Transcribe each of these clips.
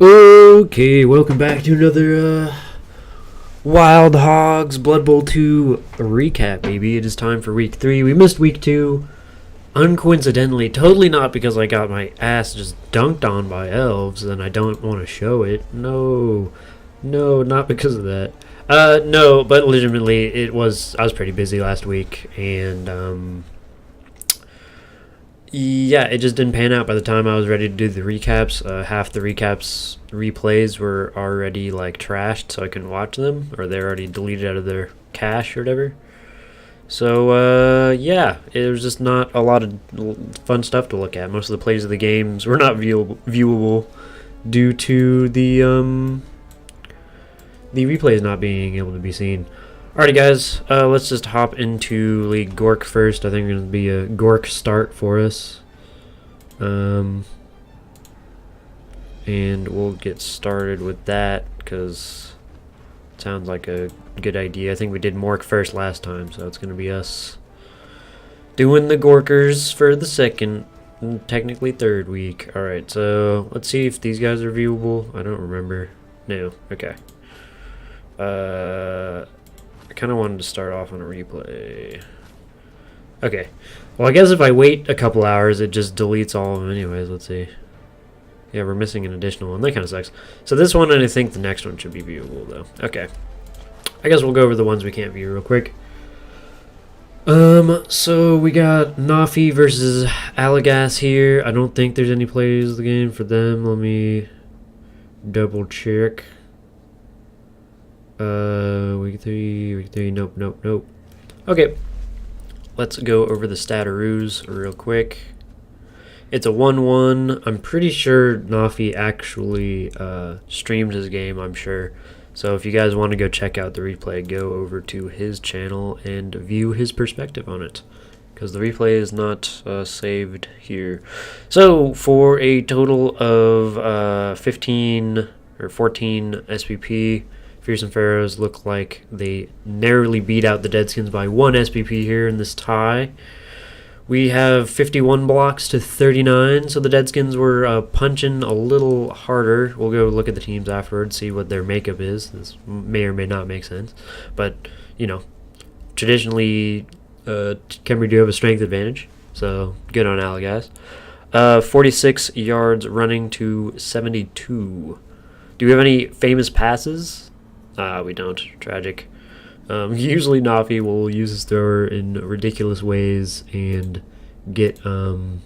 Okay, welcome back to another Wild Hogs Blood Bowl 2 recap, baby. It is time for week 3. We missed week 2, uncoincidentally, totally not because I got my ass just dunked on by elves and I don't want to show it. No, not because of that. No, but legitimately, I was pretty busy last week, and yeah, it just didn't pan out by the time I was ready to do the recaps. Half the replays were already like trashed, so I couldn't watch them, or they're already deleted out of their cache or whatever. So yeah, it was just not a lot of fun stuff to look at. Most of the plays of the games were not viewable due to the replays not being able to be seen. Alrighty guys, let's just hop into League Gork first. I think it's going to be a Gork start for us. And we'll get started with that because it sounds like a good idea. I think we did Mork first last time, so it's going to be us doing the Gorkers for the second, technically third week. Alright, so let's see if these guys are viewable. I don't remember. No, okay. I kind of wanted to start off on a replay. Okay. Well, I guess if I wait a couple hours, it just deletes all of them anyways. Let's see. Yeah, we're missing an additional one. That kind of sucks. So this one, and I think the next one should be viewable, though. Okay. I guess we'll go over the ones we can't view real quick. So we got Nafi versus HAWGZ here. I don't think there's any plays of the game for them. Let me double check. Week three, nope. Okay, let's go over the stataroos real quick. It's a 1-1. I'm pretty sure Nafi actually streamed his game, I'm sure. So if you guys want to go check out the replay, go over to his channel and view his perspective on it, because the replay is not saved here. So for a total of 15 or 14 SPP, Fearsome Pharaohs look like they narrowly beat out the Deadskins by 1 SPP here in this tie. We have 51 blocks to 39, so the Deadskins were punching a little harder. We'll go look at the teams afterwards, see what their makeup is. This may or may not make sense. But, you know, traditionally, Khemri do have a strength advantage, so good on HAWGZ. 46 yards running to 72. Do we have any famous passes? We don't. Tragic. Usually Nafi will use his thrower in ridiculous ways and get some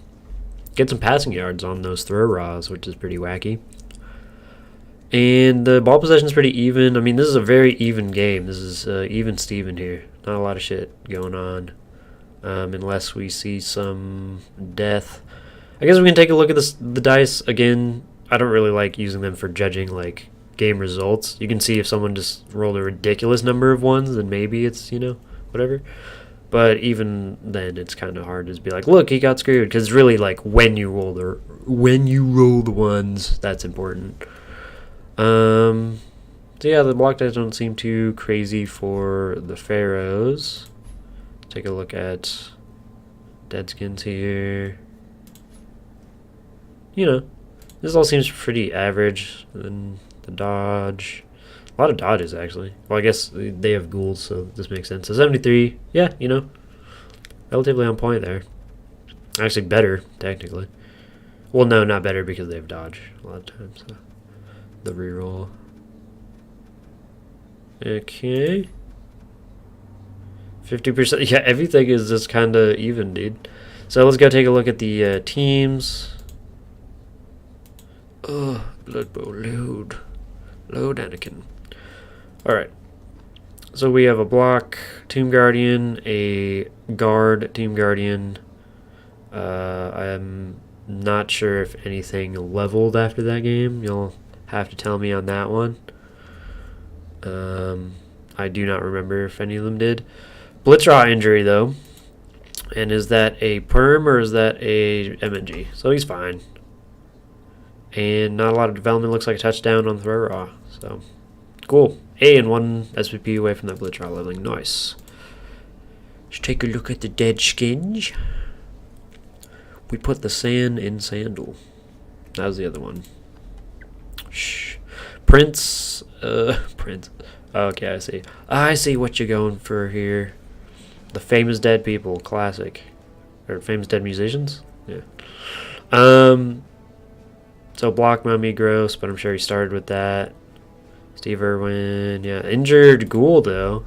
passing yards on those throw raws, which is pretty wacky. And the ball possession is pretty even. I mean, this is a very even game. This is even Steven here. Not a lot of shit going on, unless we see some death. I guess we can take a look at the dice again. I don't really like using them for judging like game results. You can see if someone just rolled a ridiculous number of ones, then maybe it's, you know, whatever. But even then, it's kind of hard to just be like, look, he got screwed, because it's really like when you roll the ones, that's important. So yeah, the block dice don't seem too crazy for the Pharaohs. Take a look at Deadskins here. You know, this all seems pretty average. And the dodge, a lot of dodges actually. Well, I guess they have ghouls, so this makes sense. So 73, yeah, you know, relatively on point there. Actually better, technically. Well, no, not better, because they have dodge a lot of times. So the reroll. Okay. 50%. Yeah, everything is just kind of even, dude. So let's go take a look at the teams. Oh, Blood Bowl load. Load Anakin. Alright. So we have a block Tomb Guardian, a guard Tomb Guardian. I'm not sure if anything leveled after that game. You'll have to tell me on that one. I do not remember if any of them did. Blitzraw injury though. And is that a perm or is that a MNG? So he's fine. And not a lot of development. Looks like a touchdown on throw raw. So cool. And 1 SPP away from that Blitzraw leveling. Nice. Let's take a look at the dead skins. We put the sand in sandal. That was the other one. Shh. Prince. Prince. Okay, I see. I see what you're going for here. The famous dead people, classic. Or famous dead musicians? Yeah. So block Mummy gross, but I'm sure he started with that. Steve Irwin, yeah. Injured Ghoul though.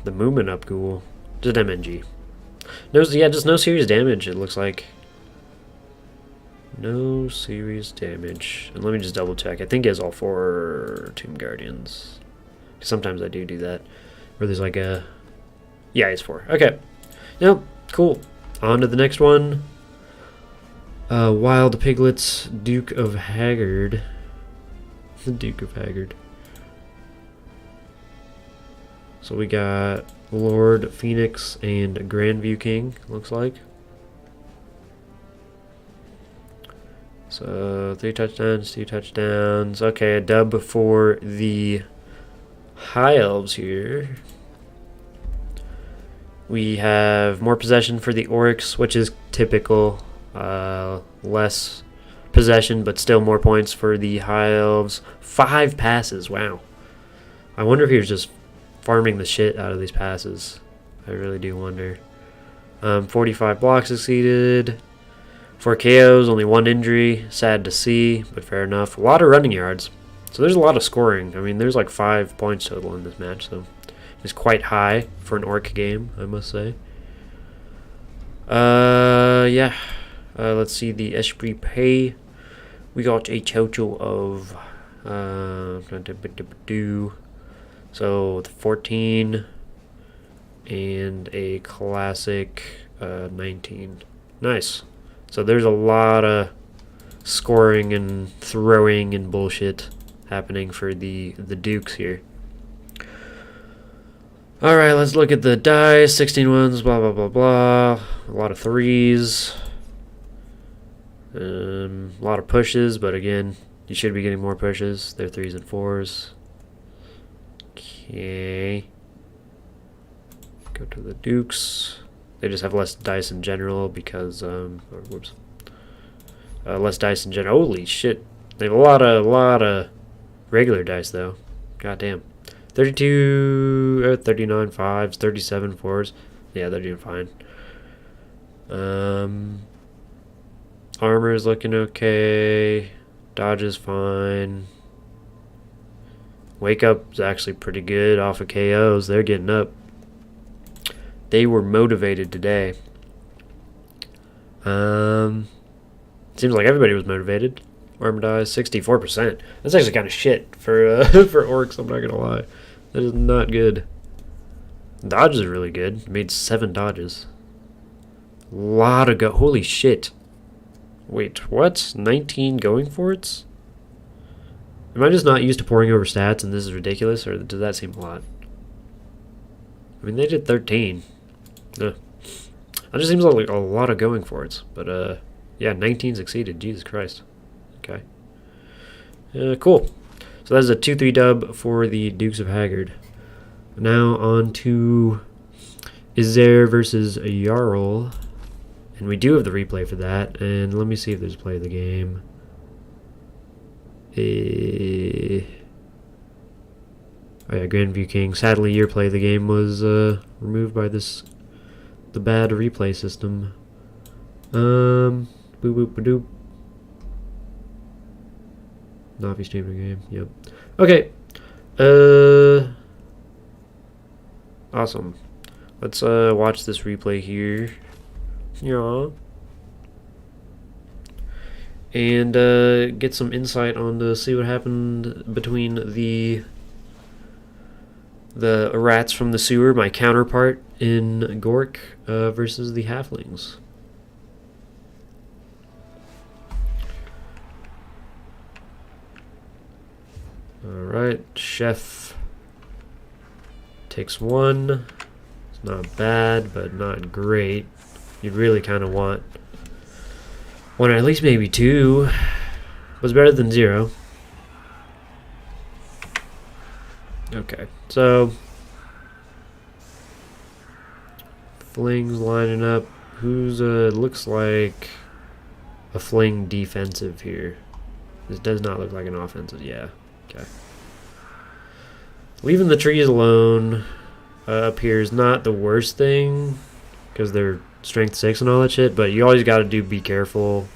The movement up Ghoul. Just MNG. No, yeah, just no serious damage, it looks like. No serious damage. And let me just double check. I think he has all 4 Tomb Guardians. Sometimes I do that. Where there's like a... Yeah, he's 4. Okay. Yep, cool. On to the next one. Wild Piglets, Duke of Haggard. The Duke of Haggard. So we got Lord Phoenix and Grandview King, looks like. So 3 touchdowns, 2 touchdowns. Okay, a dub for the High Elves here. We have more possession for the Orcs, which is typical. Less possession, but still more points for the High Elves. 5 passes, wow. I wonder if he was just farming the shit out of these passes. I really do wonder. 45 blocks succeeded. 4 KOs, only 1 injury. Sad to see, but fair enough. A lot of running yards. So there's a lot of scoring. I mean, there's like 5 points total in this match, so it's quite high for an Orc game, I must say. Yeah. Let's see the Esprit Pay. We got a total of so 14 and a classic 19. Nice. So there's a lot of scoring and throwing and bullshit happening for the Dukes here. Alright, let's look at the dice. 16 ones, blah blah blah blah. A lot of 3s. A lot of pushes, but again, you should be getting more pushes. They're 3s and 4s. Okay. Go to the Dukes. They just have less dice in general because, whoops. Less dice in general. Holy shit. They have a lot of regular dice, though. God damn. 32, 39 5s, 37 4s. Yeah, they're doing fine. Armor is looking okay. Dodge is fine. Wake up is actually pretty good off of KOs. They're getting up. They were motivated today. Seems like everybody was motivated. Armor dies 64%. That's actually kind of shit for for Orcs. I'm not gonna lie. That is not good. Dodges are really good. Made 7 dodges. Lot of holy shit. Wait, what? 19 going for it? Am I just not used to pouring over stats and this is ridiculous, or does that seem a lot? I mean, they did 13. That just seems like a lot of going for it. But, yeah, 19 succeeded. Jesus Christ. Okay. Cool. So that's a 2-3 dub for the Dukes of Haggard. Now on to Izair versus Jarl. And we do have the replay for that. And let me see if there's play of the game. Oh yeah, Grandview King. Sadly, your play of the game was removed by the bad replay system. Boop boop ba-doop. Navi streamed the game. Yep. Okay. Awesome. Let's watch this replay here. Yeah. And get some insight on to see what happened between the the rats from the sewer, my counterpart in Gork, versus the halflings. Alright, Chef takes one. It's not bad, but not great. You'd really kind of want one or at least maybe two. Was better than 0. Okay, so flings lining up. Who's looks like a fling defensive here. This does not look like an offensive. Yeah. Okay. Leaving the trees alone up here is not the worst thing because they're strength 6 and all that shit. But you always got to be careful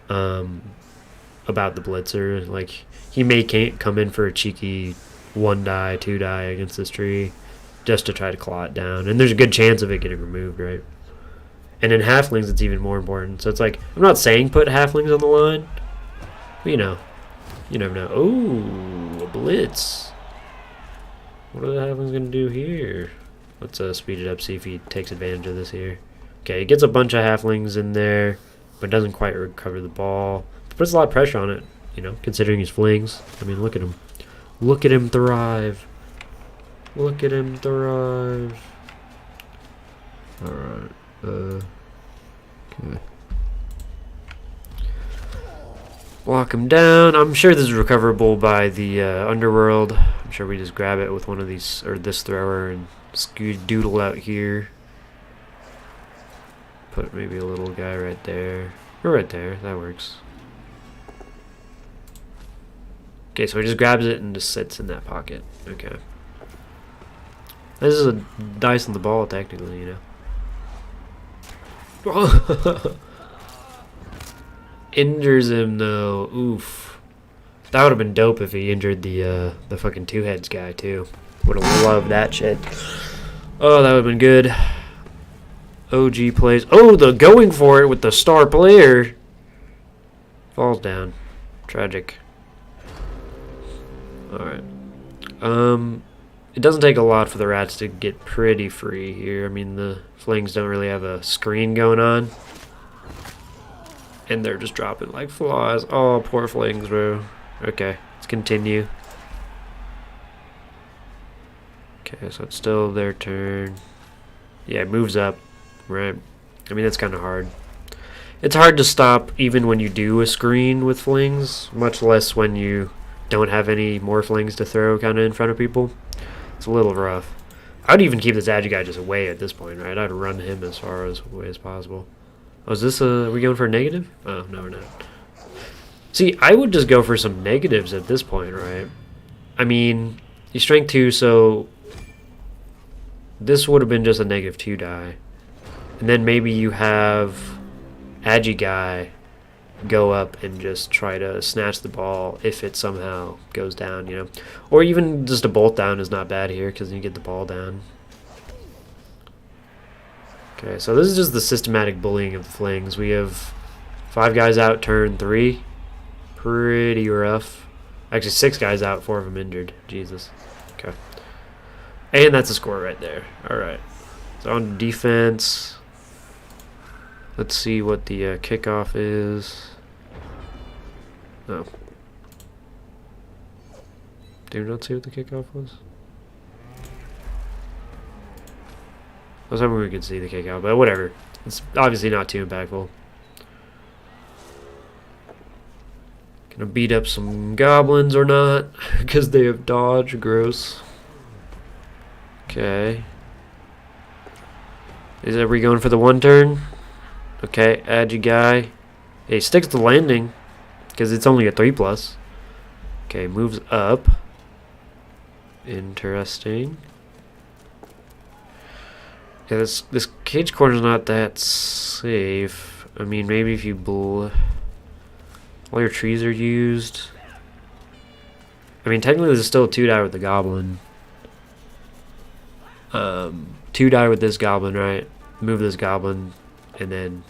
about the blitzer. Like he may can't come in for a cheeky 1 die, 2 die against this tree just to try to claw it down, and there's a good chance of it getting removed, right? And in halflings it's even more important. So it's like, I'm not saying put halflings on the line, but you know, you never know. Oh, a blitz. What are the halflings gonna do here? Let's speed it up, see if he takes advantage of this here. Okay, he gets a bunch of halflings in there, but doesn't quite recover the ball. Puts a lot of pressure on it, you know, considering his flings. I mean, look at him. Look at him thrive. Look at him thrive. Alright. Okay. Walk him down. I'm sure this is recoverable by the underworld. I'm sure we just grab it with one of these, or this thrower, and doodle out here. Put maybe a little guy right there. Or right there. That works. Okay, so he just grabs it and just sits in that pocket. Okay. This is a dice on the ball, technically, you know. Injures him, though. Oof. That would have been dope if he injured the fucking two-heads guy, too. Would have loved that shit. Oh, that would have been good. OG plays. Oh, the going for it with the star player. Falls down. Tragic. Alright. It doesn't take a lot for the rats to get pretty free here. I mean, the flings don't really have a screen going on. And they're just dropping like flies. Oh, poor flings, bro. Okay, let's continue. Okay, so it's still their turn. Yeah, it moves up, right? I mean, that's kind of hard. It's hard to stop even when you do a screen with flings, much less when you don't have any more flings to throw kind of in front of people. It's a little rough. I'd even keep this Agi guy just away at this point, right? I'd run him as far away as possible. Oh, is this are we going for a negative? Oh, no, we're not. See, I would just go for some negatives at this point, right? I mean, you strength 2, so this would have been just a -2 die. And then maybe you have Agi guy go up and just try to snatch the ball if it somehow goes down, you know. Or even just a bolt down is not bad here because you get the ball down. Okay, so this is just the systematic bullying of the flings. We have 5 guys out turn 3. Pretty rough. Actually, 6 guys out, 4 of them injured. Jesus. Okay. And that's a score right there. Alright. So on defense. Let's see what the kickoff is. Oh. Did we not see what the kickoff was? I was hoping we could see the kickoff, but whatever. It's obviously not too impactful. Gonna beat up some goblins or not, because they have dodge. Gross. Okay. Are we going for the 1 turn? Okay, Agi guy. He sticks to landing, because it's only a 3+. Okay, moves up. Interesting. Yeah, this cage corner's not that safe. I mean, maybe if you all your trees are used. I mean, technically there's still a 2 die with the goblin. 2 die with this goblin, right? Move this goblin, and then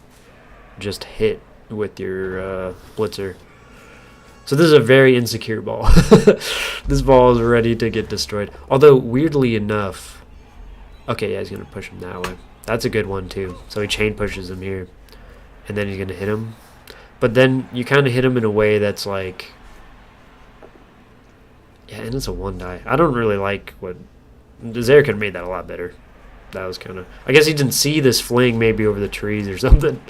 just hit with your blitzer. So this is a very insecure ball. This ball is ready to get destroyed. Although, weirdly enough... Okay, yeah, he's going to push him that way. That's a good one, too. So he chain pushes him here. And then he's going to hit him. But then you kind of hit him in a way that's like... Yeah, and it's a 1-die. I don't really like what... Zaire could have made that a lot better. That was kind of... I guess he didn't see this fling maybe over the trees or something.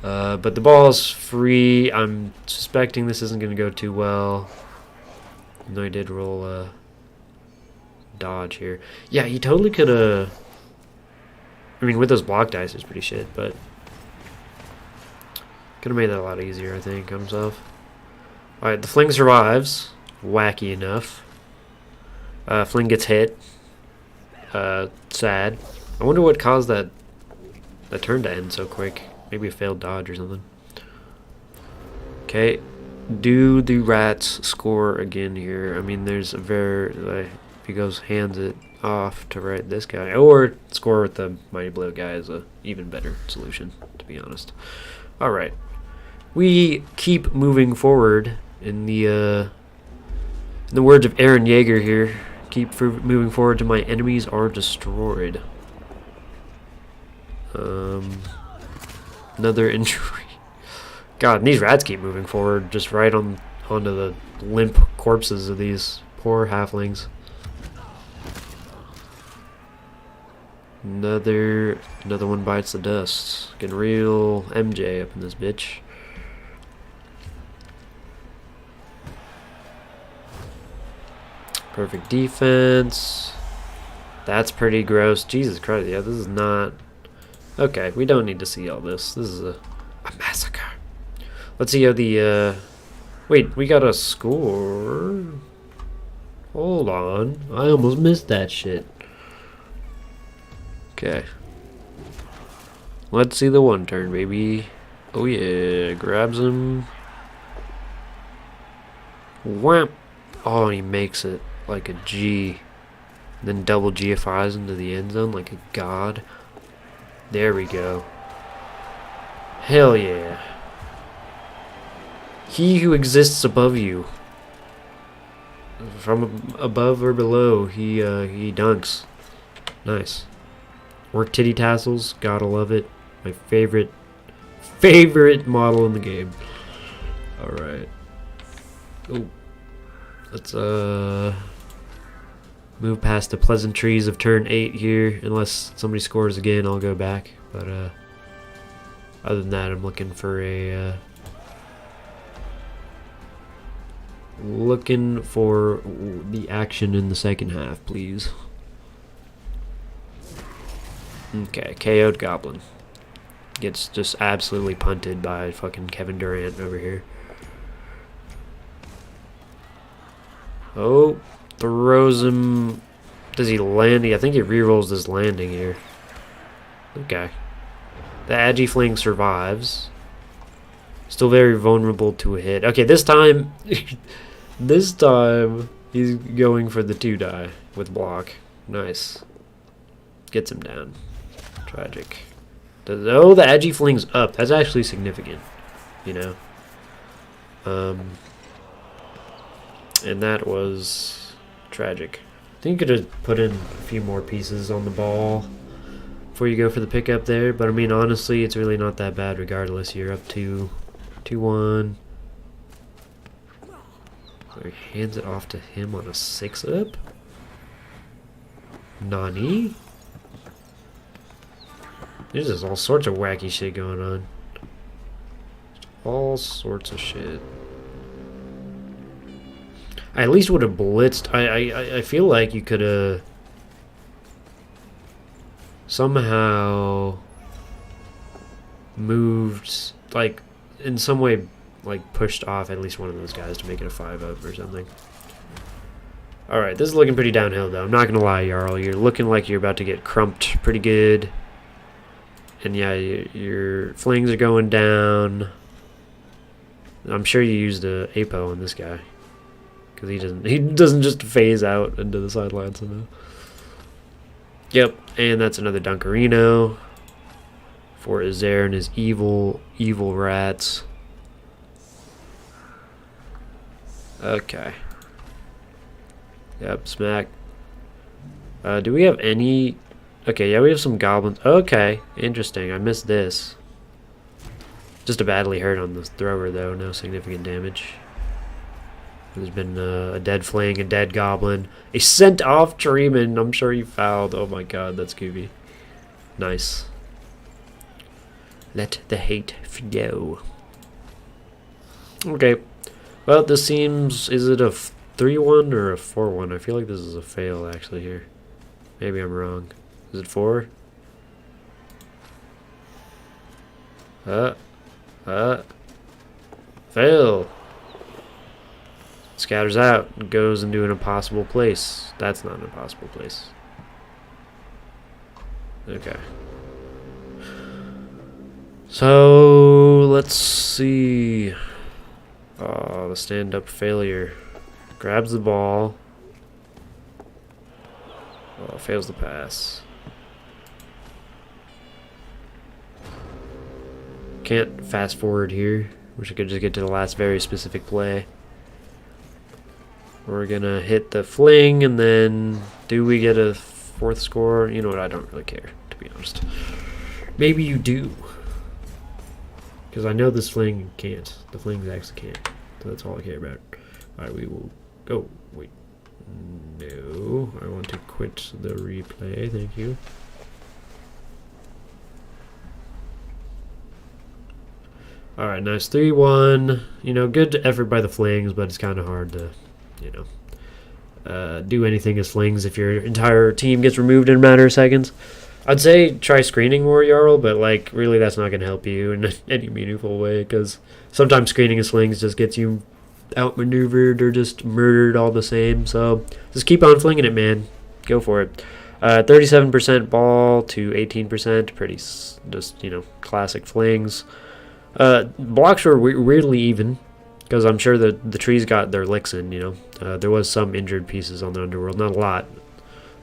But the ball's free. I'm suspecting this isn't going to go too well. No, he did roll a dodge here. Yeah, he totally could have... I mean, with those block dice, it's pretty shit, but... Could have made that a lot easier, I think, on himself. Alright, the fling survives. Wacky enough. Fling gets hit. Sad. I wonder what caused that turn to end so quick. Maybe a failed dodge or something. Okay. Do the rats score again here? I mean, there's a very... if he goes hands it off to right this guy. Or score with the Mighty Blow guy is a even better solution, to be honest. Alright. We keep moving forward in the words of Aaron Yeager here. Keep moving forward till my enemies are destroyed. Another injury. God, and these rats keep moving forward, just right onto the limp corpses of these poor halflings. Another one bites the dust. Getting real MJ up in this bitch. Perfect defense. That's pretty gross. Jesus Christ, yeah, this is not... Okay, we don't need to see all this. This is a massacre. Let's see how the... Wait, we got a score. Hold on. I almost missed that shit. Okay. Let's see the one turn, baby. Oh yeah, grabs him. Wham! Oh, he makes it like a G. Then double GFIs into the end zone like a god. There we go. Hell yeah. He who exists above you. From above or below, he dunks. Nice. Work titty tassels, gotta love it. My favorite model in the game. Alright. Oh. Let's move past the pleasantries of turn 8 here. Unless somebody scores again, I'll go back. But other than that, I'm looking for a looking for the action in the second half, please. Okay, KO'd Goblin. Gets just absolutely punted by fucking Kevin Durant over here. Oh, throws him. Does he land? I think he rerolls this landing here. Okay. The Agifling survives. Still very vulnerable to a hit. Okay, this time... this time, he's going for the 2-die with block. Nice. Gets him down. Tragic. Oh, the Agifling's up. That's actually significant. You know? And that was tragic. I think you could have put in a few more pieces on the ball before you go for the pickup there. But I mean, honestly, it's really not that bad regardless. You're up to 2-1. So he hands it off to him on a 6-up. Nani? There's just all sorts of wacky shit going on. All sorts of shit. I at least would have blitzed. I feel like you could have somehow moved, like, in some way, like, pushed off at least one of those guys to make it a 5-up or something. Alright, this is looking pretty downhill, though. I'm not going to lie, Jarl. You're looking like you're about to get crumped pretty good. And yeah, your flings are going down. I'm sure you used a APO on this guy. Because he doesn't just phase out into the sidelines somehow. Yep, and that's another Dunkerino for Zaire and his evil rats. Okay. Yep, smack. Do we have any... Okay, yeah, we have some goblins. Okay, interesting. I missed this. Just a badly hurt on the thrower, though. No significant damage. There's been a dead fling, a dead goblin, a sent-off treeman. I'm sure you fouled. Oh my god, that's goofy. Nice. Let the hate flow. Okay. Well, this seems... Is it a 3-1 or a 4-1? I feel like this is a fail, actually, here. Maybe I'm wrong. Is it 4? Fail. Scatters out and goes into an impossible place. That's not an impossible place. Okay. So, let's see. Oh, the stand-up failure. Grabs the ball. Oh, fails the pass. Can't fast forward here. Wish I could just get to the last very specific play. We're gonna hit the fling, and then do we get a 4th score? You know what, I don't really care, to be honest. Maybe you do. Because I know this fling can't. The flings actually can't. So that's all I care about. Alright, we will... Oh, wait. No. I want to quit the replay. Thank you. Alright, nice. 3-1. You know, good effort by the flings, but it's kind of hard to, you know, do anything as flings if your entire team gets removed in a matter of seconds. I'd say try screening more, Jarl, but, like, really that's not going to help you in any meaningful way, because sometimes screening as flings just gets you outmaneuvered or just murdered all the same. So just keep on flinging it, man. Go for it. 37% ball to 18%. Pretty, just, you know, classic flings. Blocks were weirdly even, because I'm sure that the trees got their licks in, you know. There was some injured pieces on the underworld. Not a lot,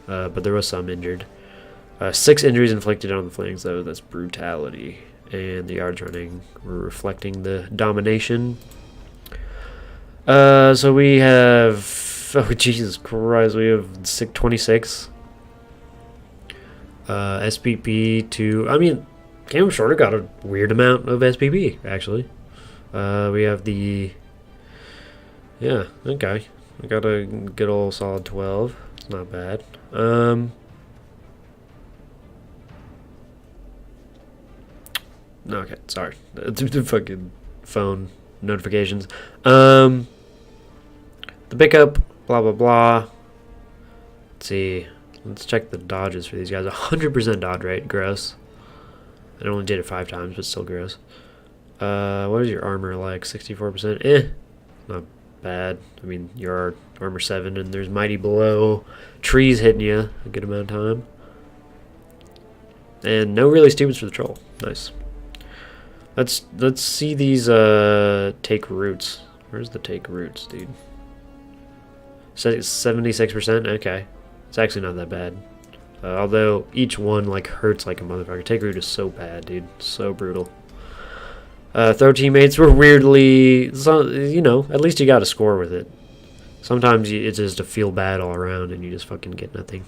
but there was some injured. 6 injuries inflicted on the flings, though. That's brutality. And the yards running were reflecting the domination. So we have... Oh, Jesus Christ. We have 26. SPP to... I mean, Cam Shorter got a weird amount of SPP, actually. We have the... Yeah, okay. We got a good old solid 12. It's not bad. Okay, sorry. The fucking phone notifications. The pickup, blah, blah, blah. Let's see. Let's check the dodges for these guys. 100% dodge rate. Gross. I only did it 5 times, but still gross. What is your armor like? 64%? Eh. Not bad. I mean, your armor 7, and there's mighty below. Trees hitting you a good amount of time. And no really stupids for the troll. Nice. Let's see these take roots. Where's the take roots, dude? 76%? Okay. It's actually not that bad. Although each one like hurts like a motherfucker. Take root is so bad, dude. So brutal. Throw teammates were weirdly, you know, at least you got to score with it. Sometimes it's just a feel bad all around and you just fucking get nothing.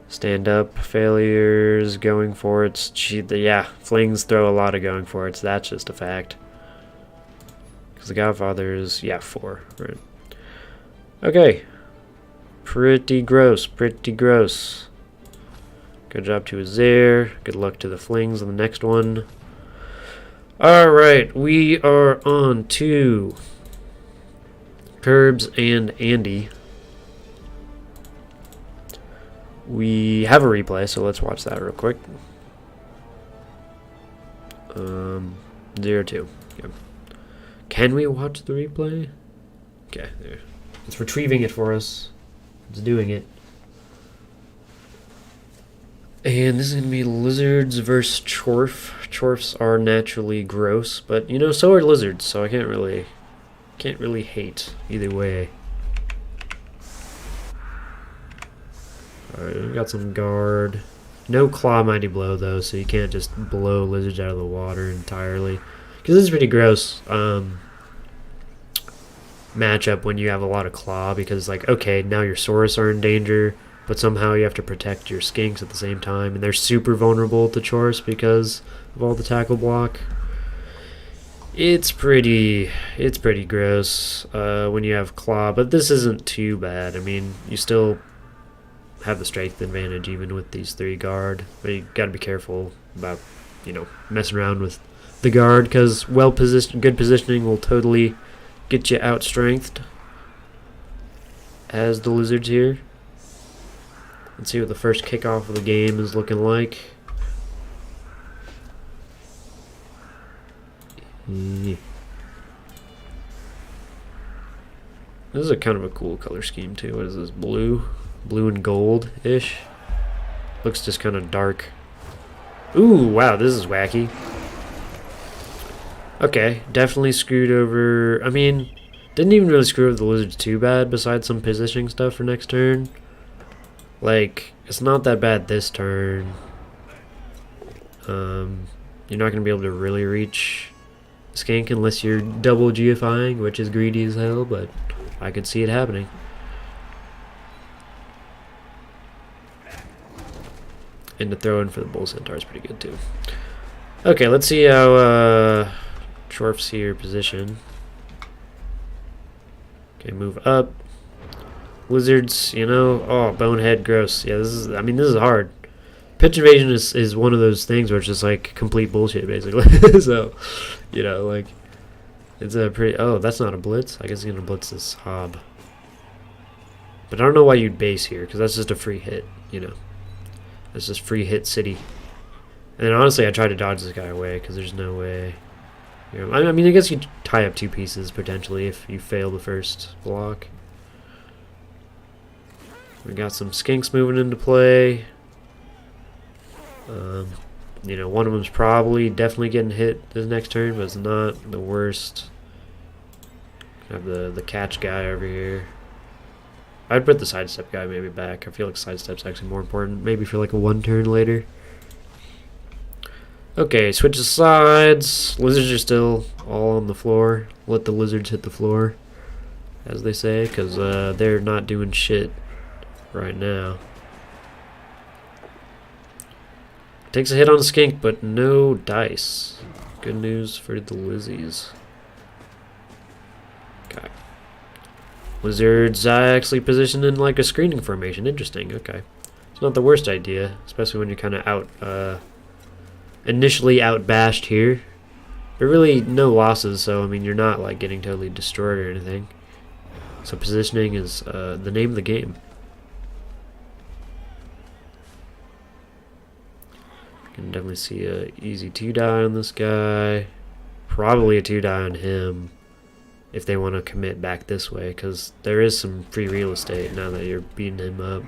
Stand up, failures, going for it. Yeah, flings throw a lot of going for it. So that's just a fact. Because the Godfather is, yeah, 4. Right. Okay. Pretty gross, pretty gross. Good job to Azir. Good luck to the flings on the next one. Alright, we are on to Curbs and Andy. We have a replay, so let's watch that real quick. 0-2. Yep. Can we watch the replay? Okay, there. It's retrieving it for us. It's doing it. And this is going to be lizards versus chorf. Chorfs are naturally gross, but you know, so are lizards, so I can't really hate either way. Alright, we got some guard. No claw mighty blow though, so you can't just blow lizards out of the water entirely. Because this is pretty gross. matchup when you have a lot of claw, because like, okay, now your Saurus are in danger, but somehow you have to protect your skinks at the same time, and they're super vulnerable to Chorus because of all the tackle block. It's pretty gross when you have claw, but this isn't too bad. I mean, you still have the strength advantage even with these 3 guard, but you got to be careful about, you know, messing around with the guard, because good positioning will totally get you out strengthed as the lizards here. Let's see what the first kickoff of the game is looking like. This is a kind of a cool color scheme too. What is this? Blue and gold-ish. Looks just kind of dark. Ooh, wow, this is wacky. Okay, definitely screwed over. I mean, didn't even really screw over the lizards too bad, besides some positioning stuff for next turn. Like, it's not that bad this turn. You're not going to be able to really reach Skank unless you're double GFIing, which is greedy as hell, but I could see it happening. And the throw in for the Bull Centaur is pretty good too. Okay, let's see how Chorf's here position. Okay, move up. Lizards, you know, oh, bonehead, gross. Yeah, this is, I mean, this is hard. Pitch invasion is one of those things where it's just like complete bullshit, basically. So, you know, like, it's a pretty, oh, that's not a blitz. I guess he's gonna blitz this Hob. But I don't know why you'd base here, because that's just a free hit, you know. That's just free hit city. And honestly, I tried to dodge this guy away, because there's no way. You know, I mean, I guess you tie up 2 pieces, potentially, if you fail the first block. We got some skinks moving into play. You know, one of them's probably definitely getting hit this next turn, but it's not the worst. Have the catch guy over here. I'd put the sidestep guy maybe back. I feel like sidestep's actually more important. Maybe for like a 1 turn later. Okay, switch the sides. Lizards are still all on the floor. Let the lizards hit the floor, as they say, because they're not doing shit right now. Takes a hit on the skink, but no dice. Good news for the Lizzies. Okay. Lizards actually positioned in like a screening formation. Interesting. Okay. It's not the worst idea, especially when you're kind of out, initially out-bashed here. But really no losses, so I mean you're not like getting totally destroyed or anything. So positioning is the name of the game. Can definitely see a easy 2-die on this guy. Probably a 2-die on him if they want to commit back this way, because there is some free real estate now that you're beating him up.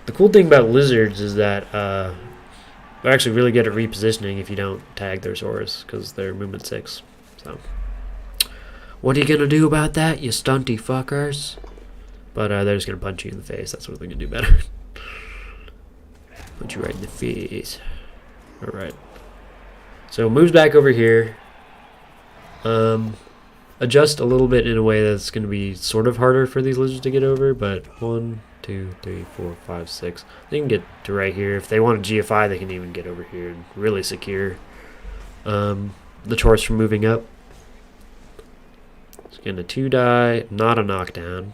The cool thing about lizards is that they're actually really good at repositioning if you don't tag their Saurus, because they're movement 6. So, what are you gonna do about that, you stunty fuckers? But they're just gonna punch you in the face. That's what they're gonna do better. Punch you right in the face. Alright. So moves back over here. Adjust a little bit in a way that's going to be sort of harder for these lizards to get over, but 1, 2, 3, 4, 5, 6. They can get to right here. If they want a GFI, they can even get over here and really secure the Taurus from moving up. It's going to 2-die, not a knockdown.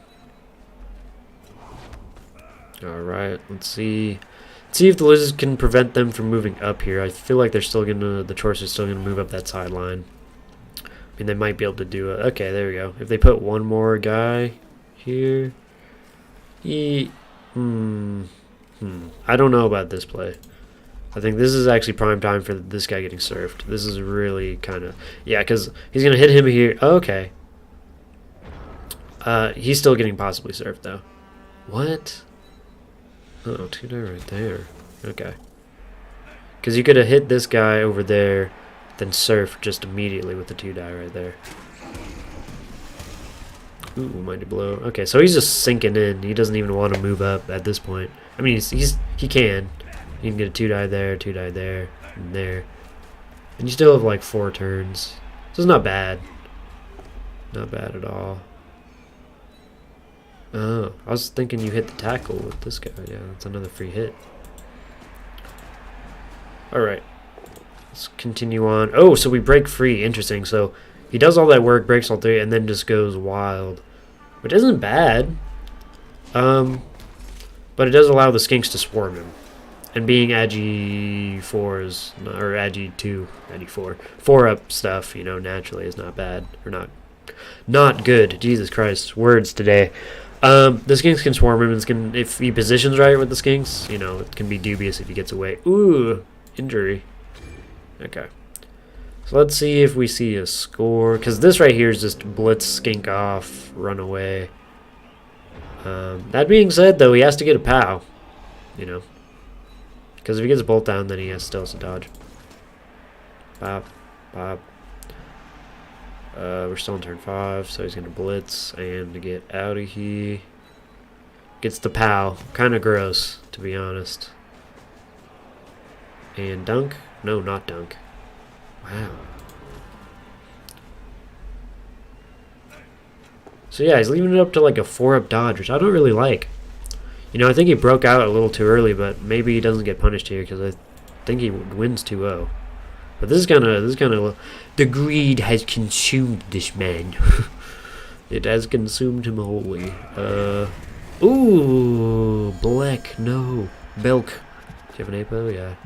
Alright, let's see. See if the lizards can prevent them from moving up here. I feel like they're still gonna, the Taurus is still gonna move up that sideline. I mean, they might be able to do it. Okay, there we go. If they put one more guy here, I don't know about this play. I think this is actually prime time for this guy getting surfed. This is really kind of, yeah, because he's gonna hit him here. Okay. He's still getting possibly surfed though. What? Oh, 2-die right there. Okay. Because you could have hit this guy over there, then surf just immediately with the 2-die right there. Ooh, mighty blow. Okay, so he's just sinking in. He doesn't even want to move up at this point. I mean, he can. You can get a 2-die there, 2-die there, and there. And you still have like 4 turns. So it's not bad. Not bad at all. Oh, I was thinking you hit the tackle with this guy. Yeah, that's another free hit. Alright. Let's continue on. Oh, so we break free. Interesting. So he does all that work, breaks all three, and then just goes wild. Which isn't bad. But it does allow the skinks to swarm him. And being Agi 4 is, or Agi 2, Agi 4, 4-up stuff, you know, naturally is not bad. Or not good. Jesus Christ. Words today. The skinks can swarm him, and if he positions right with the skinks, you know, it can be dubious if he gets away. Ooh, injury. Okay. So let's see if we see a score. Because this right here is just blitz, skink off, run away. That being said, though, he has to get a POW. You know. Because if he gets a bolt down, then he still has to dodge. Bop, bop. We're still in turn 5, so he's going to blitz and to get out of here. Gets the POW. Kind of gross, to be honest. And dunk? No, not dunk. Wow. So yeah, he's leaving it up to like a 4-up dodge, which I don't really like. You know, I think he broke out a little too early, but maybe he doesn't get punished here because I think he wins 2-0. But this is kind of the greed has consumed this man. It has consumed him wholly. Ooh, Black, no. Belk. Do you have an APO? Yeah.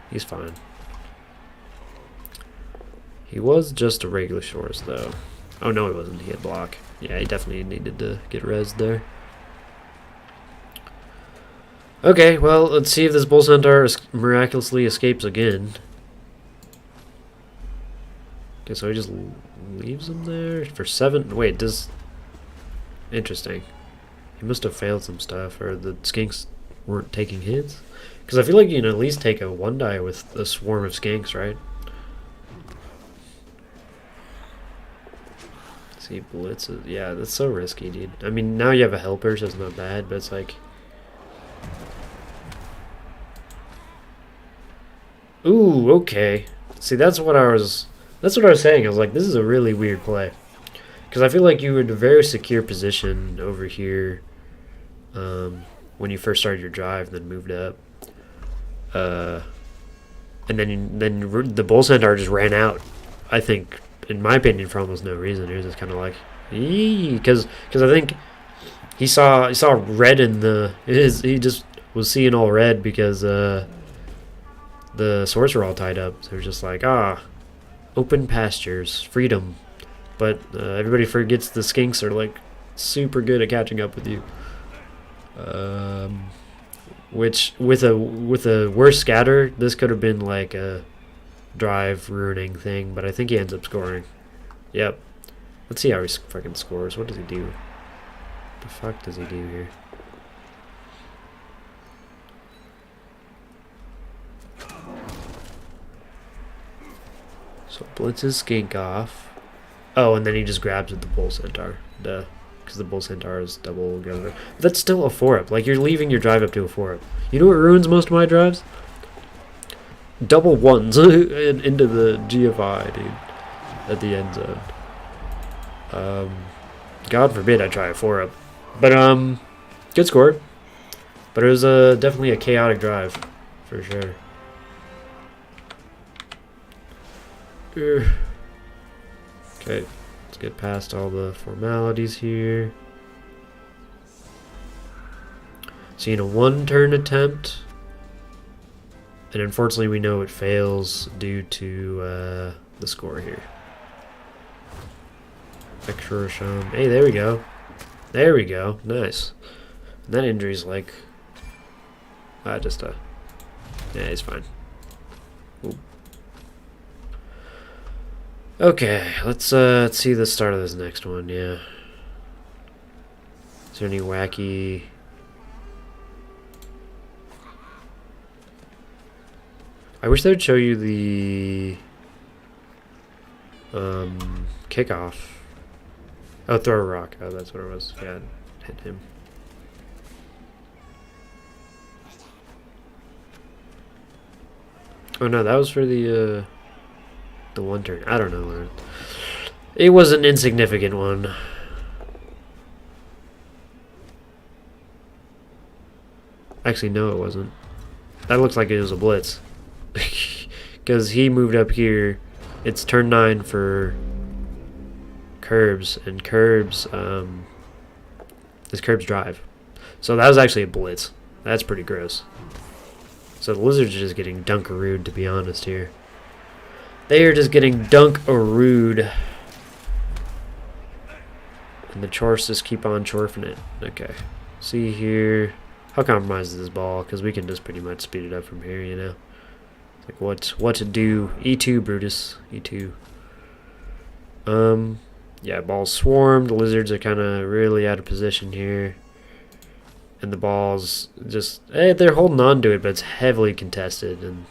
He's fine. He was just a regular Shores, though. Oh, no, he wasn't. He had block. Yeah, he definitely needed to get rezzed there. Okay, well, let's see if this Bull Centaur miraculously escapes again. Okay, so he just leaves him there for 7. Wait, does... Interesting. He must have failed some stuff, or the skinks weren't taking hits. Because I feel like you can at least take a 1-die with a swarm of skinks, right? See, blitzes. Yeah, that's so risky, dude. I mean, now you have a helper, so it's not bad, but it's like... Ooh, okay. See, that's what I was saying. I was like, this is a really weird play. Because I feel like you were in a very secure position over here when you first started your drive, then moved up. And then the Bull Centaur just ran out. I think, in my opinion, for almost no reason. He was just kind of like, because I think he saw red in the... He just was seeing all red because... the swords were all tied up. So they're just like, open pastures, freedom. But everybody forgets the skinks are like super good at catching up with you. Which with a worse scatter, this could have been like a drive ruining thing. But I think he ends up scoring. Yep. Let's see how he fucking scores. What does he do? What the fuck does he do here? So blitzes skink off. Oh, and then he just grabs at the Bull Centaur. Duh. Because the Bull Centaur is double together. That's still a 4-up. Like, you're leaving your drive up to a 4-up. You know what ruins most of my drives? Double ones into the GFI, dude. At the end zone. God forbid I try a 4-up. But, good score. But it was definitely a chaotic drive. For sure. Okay, let's get past all the formalities here. Seeing a 1-turn attempt, and unfortunately we know it fails due to the score here. Extra sham. Hey, there we go. There we go. Nice. And that injury's like yeah, he's fine. Ooh. Okay, let's see the start of this next one, yeah. Is there any wacky... I wish they would show you the... kickoff. Oh, throw a rock. Oh, that's what it was. Yeah, hit him. Oh no, that was for the 1 turn. I don't know. It was an insignificant one. Actually, no, it wasn't. That looks like it was a blitz. Because he moved up here. It's turn 9 for Curbs, and Curbs is Curbs drive. So that was actually a blitz. That's pretty gross. So the Lizards are just getting dunkarooed, to be honest here. They are just getting dunkarooed. And the Chorfs just keep on chorfing it. Okay. See here. How compromised is this ball? Because we can just pretty much speed it up from here, you know. Like what to do? E2, Brutus. E2. Yeah, ball's swarmed. The Lizards are kind of really out of position here. And the ball's just... they're holding on to it, but it's heavily contested. And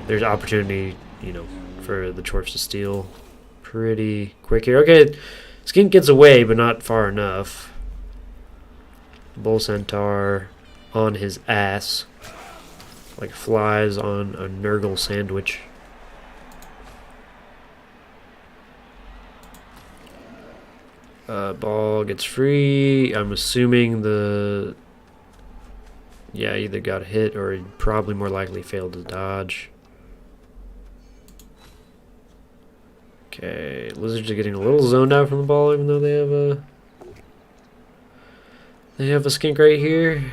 there's opportunity, you know, for the Chorfs to steal pretty quick here. Okay, Skink gets away, but not far enough. Bull Centaur on his ass. Like flies on a Nurgle sandwich. Ball gets free. I'm assuming the... Yeah, either got hit or probably more likely failed to dodge. Okay, Lizards are getting a little zoned out from the ball, even though they have a skink right here.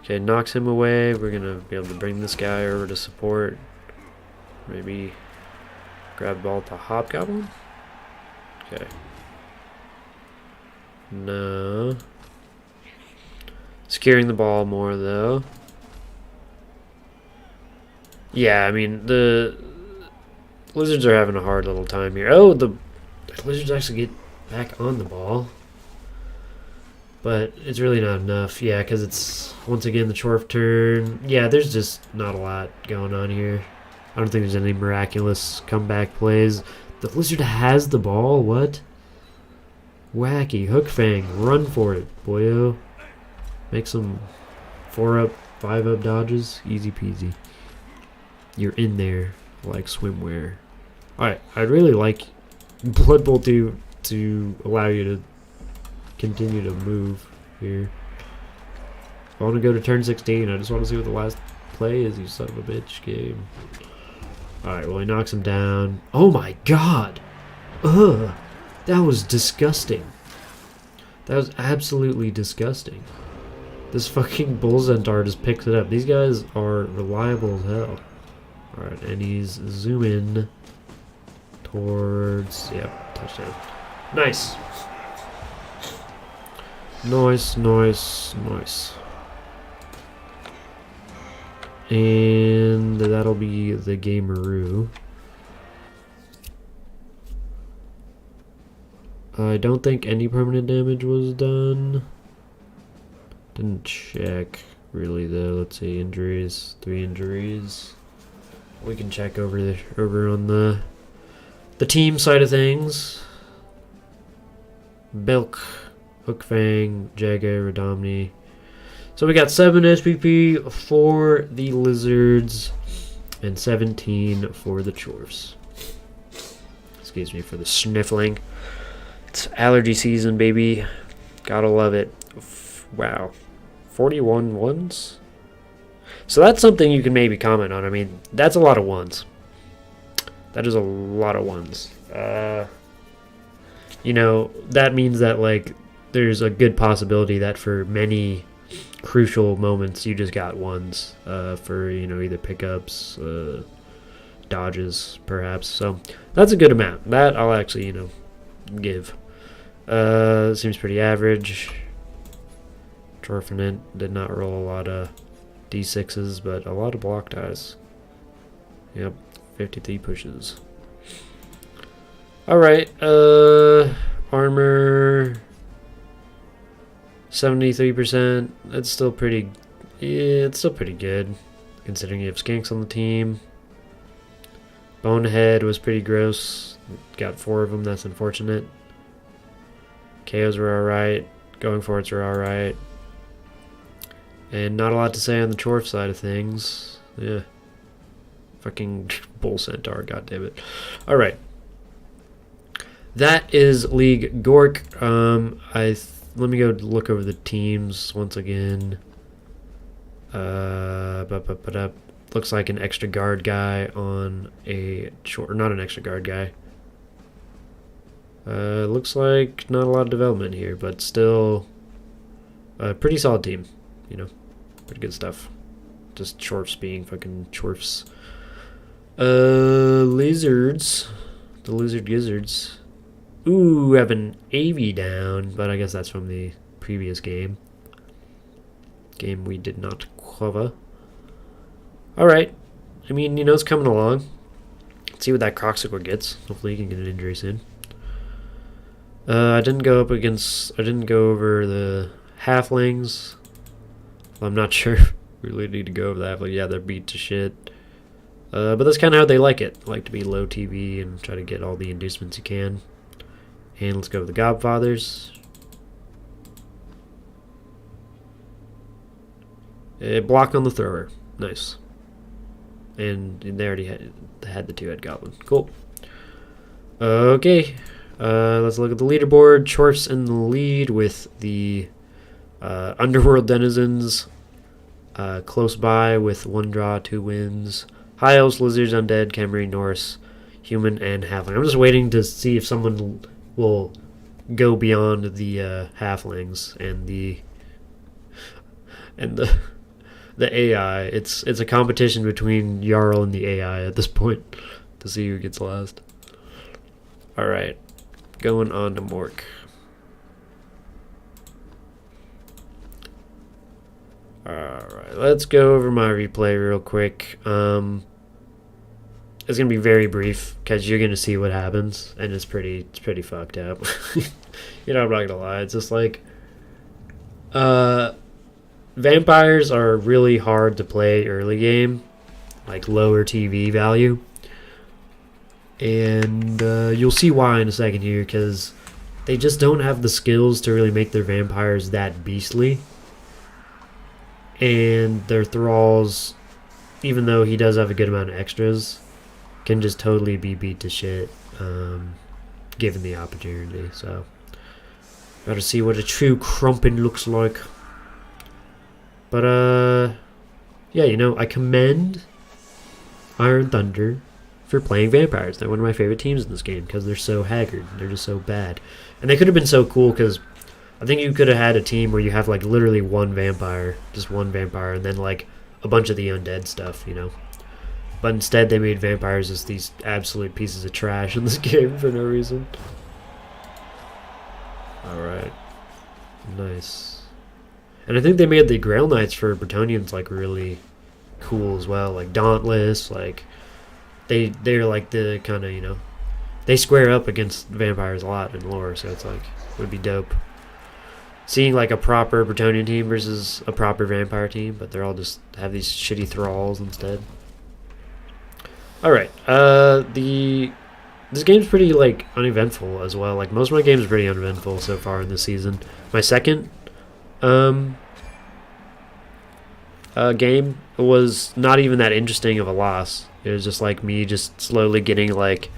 Okay, knocks him away. We're gonna be able to bring this guy over to support. Maybe grab the ball at the Hobgoblin. Okay. No. Securing the ball more though. Yeah, I mean the Lizards are having a hard little time here. Oh, the Lizards actually get back on the ball. But it's really not enough. Yeah, because it's, once again, the Chorf turn. Yeah, there's just not a lot going on here. I don't think there's any miraculous comeback plays. The Lizard has the ball. What? Wacky. Hook Fang. Run for it, boyo. Make some 4-up, 5-up dodges. Easy peasy. You're in there like swimwear. Alright, I'd really like Blood Bowl to allow you to continue to move here. I want to go to turn 16. I just want to see what the last play is, you son of a bitch game. Alright, well, he knocks him down. Oh my god! Ugh! That was disgusting. That was absolutely disgusting. This fucking Bull Centaur just picks it up. These guys are reliable as hell. Alright, and he's zooming towards... Yep, touchdown. Nice! Nice, nice, nice. And that'll be the gameroo. I don't think any permanent damage was done. Didn't check really though. Let's see, injuries, 3 injuries. We can check over on the team side of things. Belk, Hook Fang, Jaga, Radomni. So we got 7 SPP for the Lizards and 17 for the Chorfs. Excuse me for the sniffling. It's allergy season, baby. Gotta love it. Wow. 41 ones? So that's something you can maybe comment on. I mean, that's a lot of ones. That is a lot of ones. You know, that means that, like, there's a good possibility that for many crucial moments you just got ones for, you know, either pickups, dodges, perhaps. So that's a good amount. That I'll actually, you know, give. Seems pretty average. Chorfinant did not roll a lot of D6s, but a lot of block dice. Yep, 53 pushes. Alright, armor 73%. That's still pretty, yeah, it's still pretty good considering you have skinks on the team. Bonehead was pretty gross. Got 4 of them, that's unfortunate. KOs were alright. Going forwards were alright. And not a lot to say on the Chorf side of things. Yeah. Fucking Bull Centaur, goddammit. Alright. that is League Gork. Let me go look over the teams once again. Looks like an extra guard guy on a short, or not an extra guard guy. Looks like not a lot of development here, but still a pretty solid team. You know, pretty good stuff. Just Chorfs being fucking Chorfs. Lizards. The Lizard Gizzards. Ooh, have an AV down, but I guess that's from the previous game. Game we did not cover. Alright. I mean, you know, it's coming along. Let's see what that Croxicle gets. Hopefully he can get an injury soon. I didn't go over the halflings. Well, I'm not sure if we really need to go over that, but yeah, they're beat to shit. But that's kind of how they like it. Like to be low TV and try to get all the inducements you can. And let's go with the Godfathers. Block on the thrower. Nice. And they already had the two-head goblin. Cool. Okay. Let's look at the leaderboard. Chorfs in the lead with the Underworld Denizens close by with 1 draw, 2 wins. High Elves, Lizards, Undead, Khemri, Norse, Human, and Halfling. I'm just waiting to see if someone will go beyond the Halflings and the AI. It's a competition between Jarl and the AI at this point to see who gets last. All right. Going on to Mork. Alright, let's go over my replay real quick. It's gonna be very brief because you're gonna see what happens, and it's pretty fucked up. You know, I'm not gonna lie. It's just like vampires are really hard to play early game, like lower TV value. And you'll see why in a second here, because they just don't have the skills to really make their vampires that beastly. And their thralls, even though he does have a good amount of extras, can just totally be beat to shit given the opportunity. So, gotta see what a true Crumpin looks like. But, yeah, you know, I commend Iron Thunder for playing vampires. They're one of my favorite teams in this game because they're so haggard. They're just so bad. And they could have been so cool because I think you could have had a team where you have like literally one vampire, just one vampire, and then like a bunch of the undead stuff, you know. But instead they made vampires as these absolute pieces of trash in this game for no reason. Alright. Nice. And I think they made the Grail Knights for Bretonnians like really cool as well. Like Dauntless, like they're like the kind of, you know, they square up against vampires a lot in lore, so it's like, would be dope. Seeing like a proper Bretonnian team versus a proper vampire team, but they're all just have these shitty thralls instead. Alright, this game's pretty like uneventful as well. Like most of my games are pretty uneventful so far in this season. My second game was not even that interesting of a loss. It was just like me just slowly getting like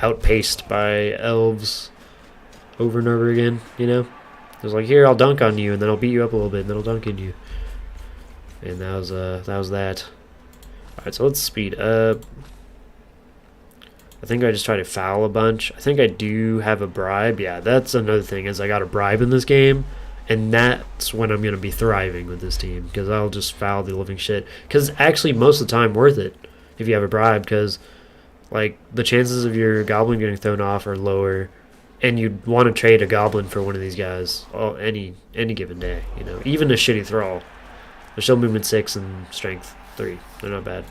outpaced by elves over and over again, you know? It was like, here, I'll dunk on you, and then I'll beat you up a little bit, and then I'll dunk on you. And that was that. Alright, so let's speed up. I think I just tried to foul a bunch. I think I do have a bribe. Yeah, that's another thing, is I got a bribe in this game, and that's when I'm going to be thriving with this team, because I'll just foul the living shit. Because actually, most of the time, worth it if you have a bribe, because like the chances of your goblin getting thrown off are lower, and you'd want to trade a goblin for one of these guys any given day, you know. Even a shitty thrall. They're still movement 6 and strength 3. They're not bad.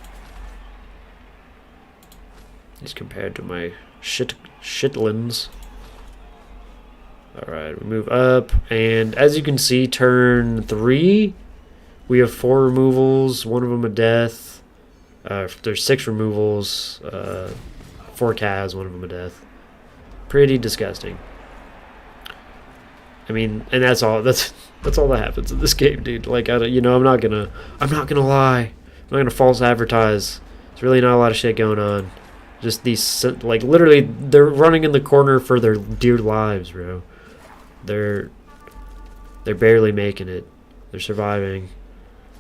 As compared to my shitlins. Alright, we move up, and as you can see, turn 3, we have 4 removals, one of them a death. There's 6 removals, 4 Kaz, one of them a death. Pretty disgusting. I mean, and that's all that happens in this game, dude. Like, you know, I'm not gonna lie. I'm not gonna false advertise. There's really not a lot of shit going on. Just these, like, literally, they're running in the corner for their dear lives, bro. They're barely making it. They're surviving.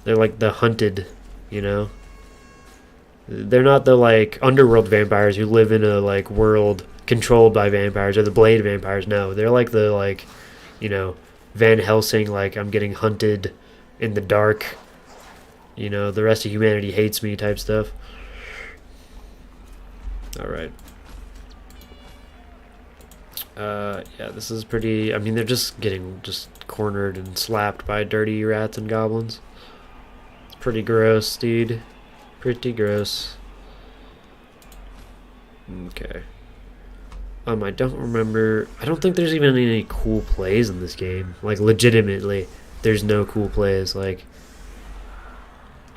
They're like the hunted, you know? They're not the, like, underworld vampires who live in a, like, world controlled by vampires, or the blade vampires. No, they're like the, like, you know, Van Helsing, like, I'm getting hunted in the dark. You know, the rest of humanity hates me type stuff. Alright. Yeah, this is pretty... I mean, they're just getting cornered and slapped by dirty rats and goblins. It's pretty gross, dude. Pretty gross. Okay. I don't remember... I don't think there's even any cool plays in this game. Like, legitimately, there's no cool plays. Like,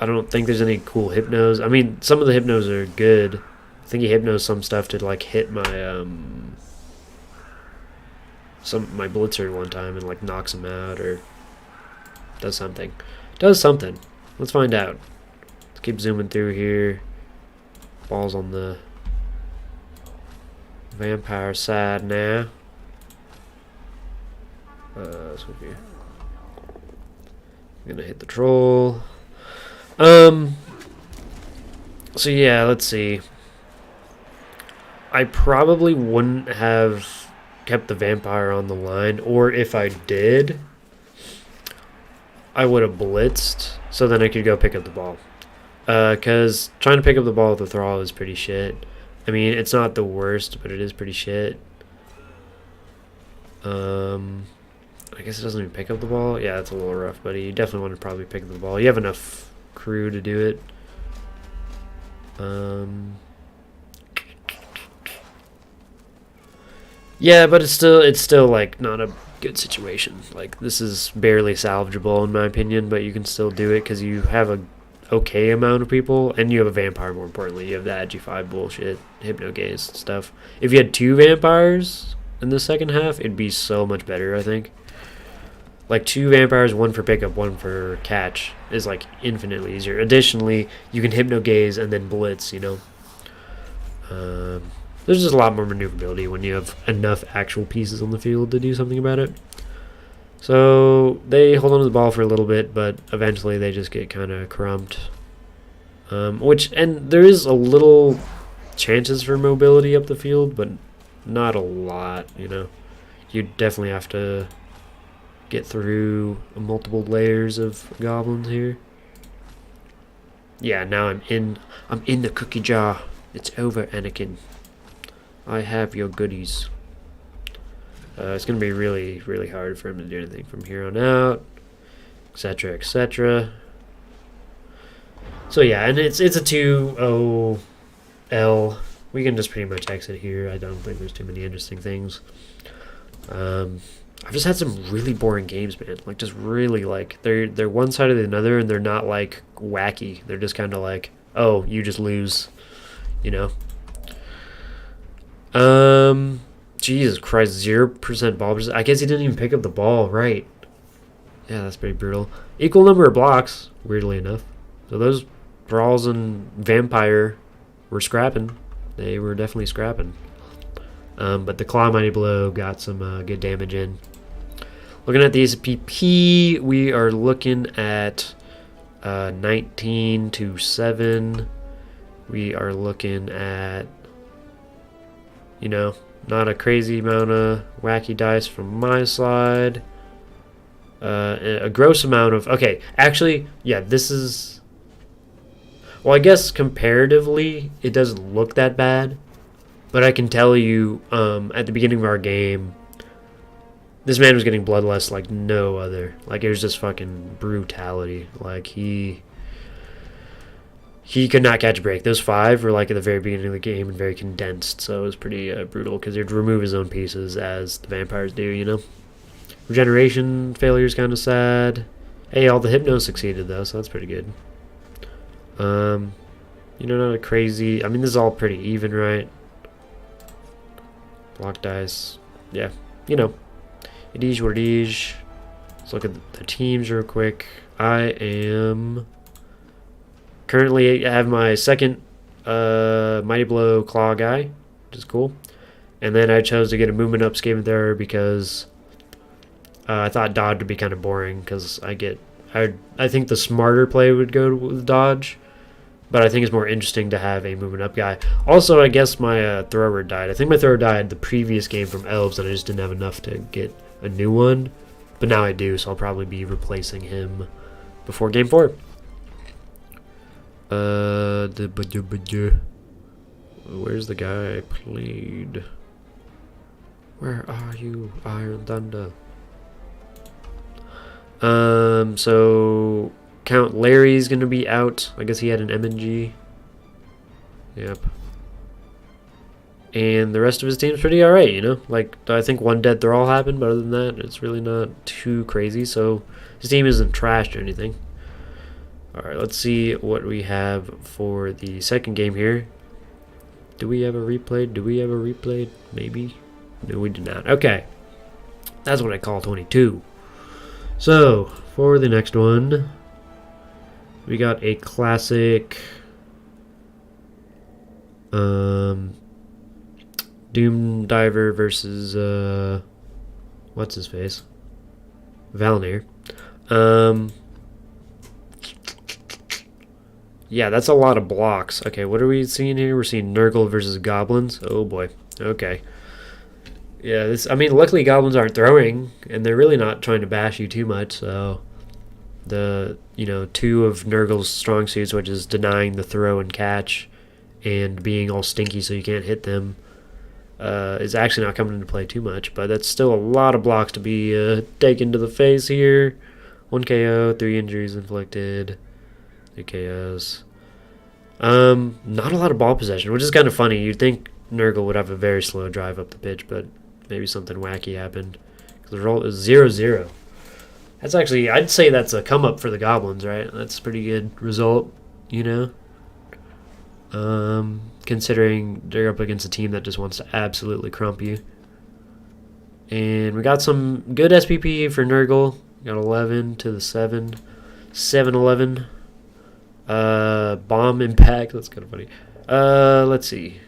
I don't think there's any cool hypnos. I mean, some of the hypnos are good. I think he hypnos some stuff to, like, hit my, my blitzer one time and, like, knocks him out or does something. Does something. Let's find out. Let's keep zooming through here. Ball's on the vampire side now. So here. I'm gonna hit the troll. So yeah, let's see. I probably wouldn't have kept the vampire on the line, or if I did, I would have blitzed, so then I could go pick up the ball. Because trying to pick up the ball with the thrall is pretty shit. I mean, it's not the worst, but it is pretty shit. I guess it doesn't even pick up the ball. Yeah, it's a little rough, buddy. You definitely want to probably pick up the ball. You have enough crew to do it. Yeah, but it's still like not a good situation. Like, this is barely salvageable in my opinion, but you can still do it because you have a okay amount of people, and you have a vampire. More importantly, you have the Agi5 bullshit, HypnoGaze stuff. If you had 2 vampires in the second half, it'd be so much better. I think like 2 vampires, 1 for pickup, 1 for catch, is like infinitely easier. Additionally, you can HypnoGaze and then blitz. You know. There's just a lot more maneuverability when you have enough actual pieces on the field to do something about it. So they hold on to the ball for a little bit, but eventually they just get kind of crumped. And there is a little chances for mobility up the field, but not a lot, you know. You definitely have to get through multiple layers of goblins here. Yeah, now I'm in the cookie jar. It's over, Anakin. I have your goodies. It's going to be really, really hard for him to do anything from here on out, etc., etc. So yeah, and it's a 2-0 L. We can just pretty much exit here. I don't think there's too many interesting things. I've just had some really boring games, man. Like, just really, like, they're one side or the other, and they're not, like, wacky. They're just kind of like, oh, you just lose, you know? Jesus Christ, 0% ball percent. I guess he didn't even pick up the ball, right? Yeah, that's pretty brutal. Equal number of blocks, weirdly enough. So those brawls and vampire were scrapping. They were definitely scrapping. But the Claw Mighty Blow got some good damage in. Looking at the ACPP, we are looking at 19-7. We are looking at, you know, not a crazy amount of wacky dice from my side. A gross amount of... Okay, actually, yeah, this is... Well, I guess comparatively, it doesn't look that bad. But I can tell you, at the beginning of our game, this man was getting bloodlust like no other. Like, it was just fucking brutality. Like, he could not catch a break. Those 5 were like at the very beginning of the game and very condensed, so it was pretty brutal because he'd remove his own pieces as the vampires do, you know. Regeneration failure is kind of sad. Hey, all the hypnos succeeded though, so that's pretty good. You know, not a crazy... I mean, this is all pretty even, right? Block dice. Yeah, you know. It is what it is. Let's look at the teams real quick. I am... Currently, I have my second Mighty Blow Claw guy, which is cool. And then I chose to get a movement up Skaven Thrower because I thought dodge would be kind of boring because I think the smarter play would go with dodge, but I think it's more interesting to have a movement up guy. Also, I guess my thrower died. I think my thrower died the previous game from Elves, and I just didn't have enough to get a new one. But now I do, so I'll probably be replacing him before game 4. Where's the guy I played? Where are you, Iron Thunder? So Count Larry's gonna be out. I guess he had an MNG. Yep. And the rest of his team's pretty alright, you know? Like, I think one dead throw happened, but other than that, it's really not too crazy. So his team isn't trashed or anything. Alright, let's see what we have for the second game here. Do we have a replay? Maybe? No, we did not. Okay. That's what I call 22. So, for the next one, we got a classic Doom Diver versus what's his face? Valnir. Yeah, that's a lot of blocks. Okay, what are we seeing here? We're seeing Nurgle versus Goblins. Oh boy. Okay. Yeah, luckily Goblins aren't throwing, and they're really not trying to bash you too much, so the, two of Nurgle's strong suits, which is denying the throw and catch and being all stinky so you can't hit them, is actually not coming into play too much, but that's still a lot of blocks to be taken to the face here. 1 KO, 3 injuries inflicted, 3 KOs. Not a lot of ball possession, which is kind of funny. You'd think Nurgle would have a very slow drive up the pitch, but maybe something wacky happened. The roll is 0-0. That's actually, I'd say that's a come up for the Goblins, right? That's a pretty good result, considering they're up against a team that just wants to absolutely crump you. And we got some good SPP for Nurgle. Got 11 to the 7. 7-11. Bomb impact. That's kind of funny. Let's see.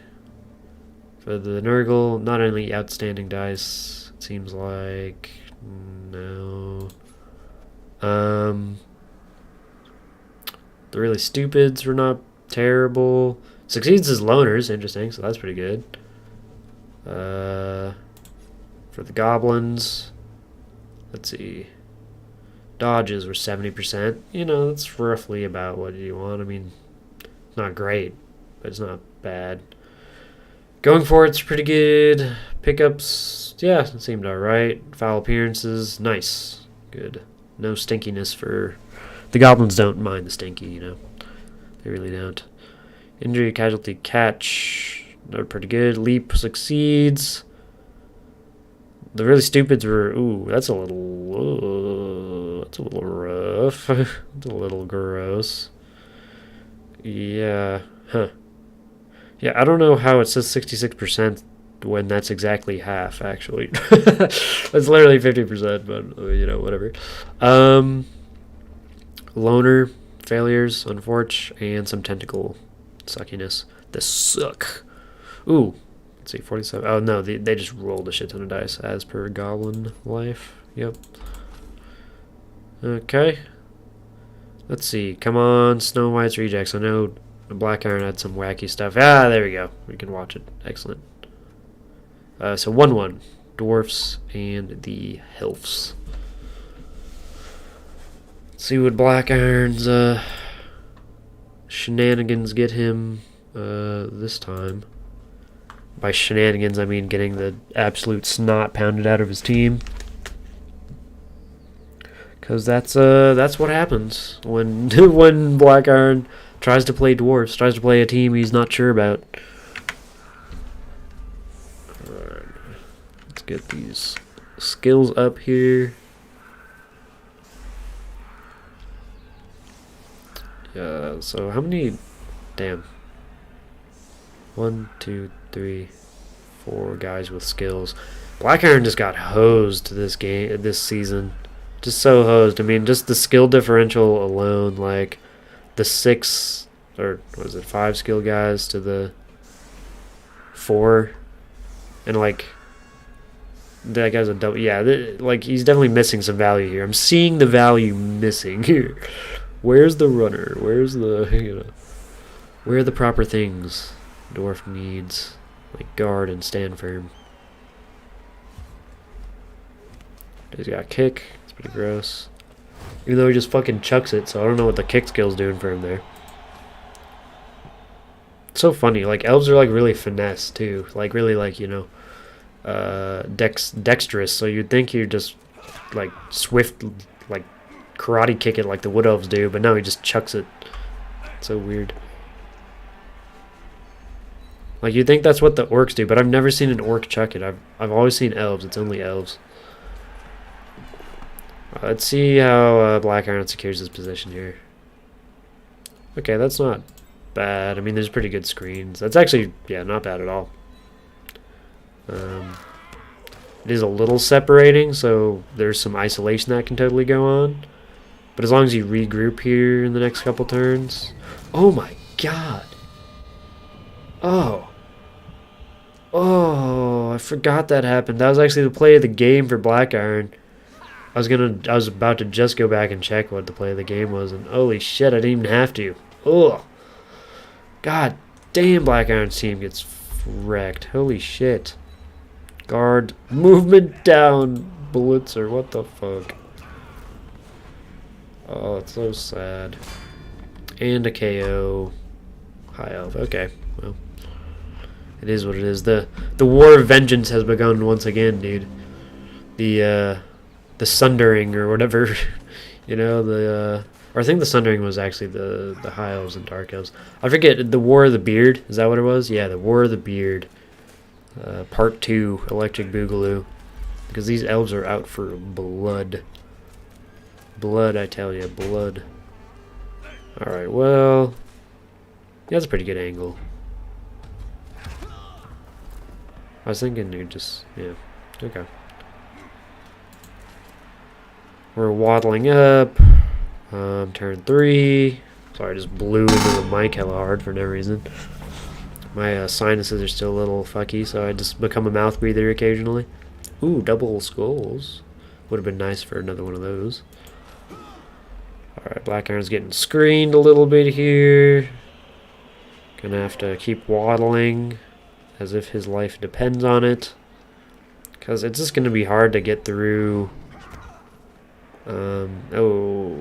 For the Nurgle, not only outstanding dice, it seems like. No. The really stupids were not terrible. Succeeds as loners, interesting, so that's pretty good. For the Goblins, let's see. Dodges were 70%. That's roughly about what you want. I mean, it's not great, but it's not bad. Going for it's pretty good. Pickups, yeah, it seemed alright. Foul appearances, nice. Good. No stinkiness for... The Goblins don't mind the stinky, They really don't. Injury, casualty, catch, they're pretty good. Leap succeeds. The really stupids were... Ooh, that's a little rough. It's a little gross. Yeah, huh. Yeah, I don't know how it says 66% when that's exactly half, actually. That's literally 50%, but, whatever. Loner failures, unfortunately, and some tentacle suckiness. The suck. Ooh, let's see, 47. Oh, no, they just rolled a shit ton of dice, as per Goblin life. Yep. Okay. Let's see. Come on, Snow White's Rejects. I know Black Iron had some wacky stuff. Ah, there we go. We can watch it. Excellent. So 1-1. Dwarfs and the Hilfs. Let's see what Black Iron's shenanigans get him this time. By shenanigans, I mean getting the absolute snot pounded out of his team. Because that's what happens when when Black Iron tries to play Dwarfs, tries to play a team he's not sure about. Alright, let's get these skills up here. So how many? Damn. 1, 2, 3, 4 guys with skills. Black Iron just got hosed this season. Just so hosed. I mean, just the skill differential alone, like the 6 or was it 5 skill guys to the 4, and like that guy's a double. Yeah, like he's definitely missing some value here. I'm seeing the value missing here. Where's the runner? Where's the where are the proper things dwarf needs, like guard and stand firm. He's got kick. It's pretty gross. Even though he just fucking chucks it, so I don't know what the kick skill's doing for him there. It's so funny. Like elves are like really finesse too. Like really like dexterous. So you'd think you'd just like swift like karate kick it like the wood elves do, but no, he just chucks it. It's so weird. Like you'd think that's what the orcs do, but I've never seen an orc chuck it. I've always seen elves. It's only elves. Let's see how Black Iron secures his position here. Okay, that's not bad. I mean, there's pretty good screens. That's actually, yeah, not bad at all. It is a little separating, so there's some isolation that can totally go on. But as long as you regroup here in the next couple turns... Oh my god! Oh. Oh, I forgot that happened. That was actually the play of the game for Black Iron. I was about to just go back and check what the play of the game was, and holy shit, I didn't even have to. Ugh. God damn, Black Iron's team gets wrecked. Holy shit. Guard, movement down, Blitzer, what the fuck? Oh, it's so sad. And a KO. High elf, okay, well. It is what it is. The war of vengeance has begun once again, dude. The Sundering or whatever, or I think the Sundering was actually the High Elves and Dark Elves. I forget, the War of the Beard, is that what it was? Yeah, the War of the Beard. Part 2, Electric Boogaloo. Because these elves are out for blood. Blood, I tell you, blood. Alright, well, yeah, that's a pretty good angle. I was thinking you'd just, yeah, okay. We're waddling up. Turn 3. Sorry, I just blew into the mic hella hard for no reason. My sinuses are still a little fucky, so I just become a mouth breather occasionally. Ooh, double skulls. Would have been nice for another one of those. Alright, Black Iron's getting screened a little bit here. Gonna have to keep waddling as if his life depends on it. Because it's just gonna be hard to get through. Oh,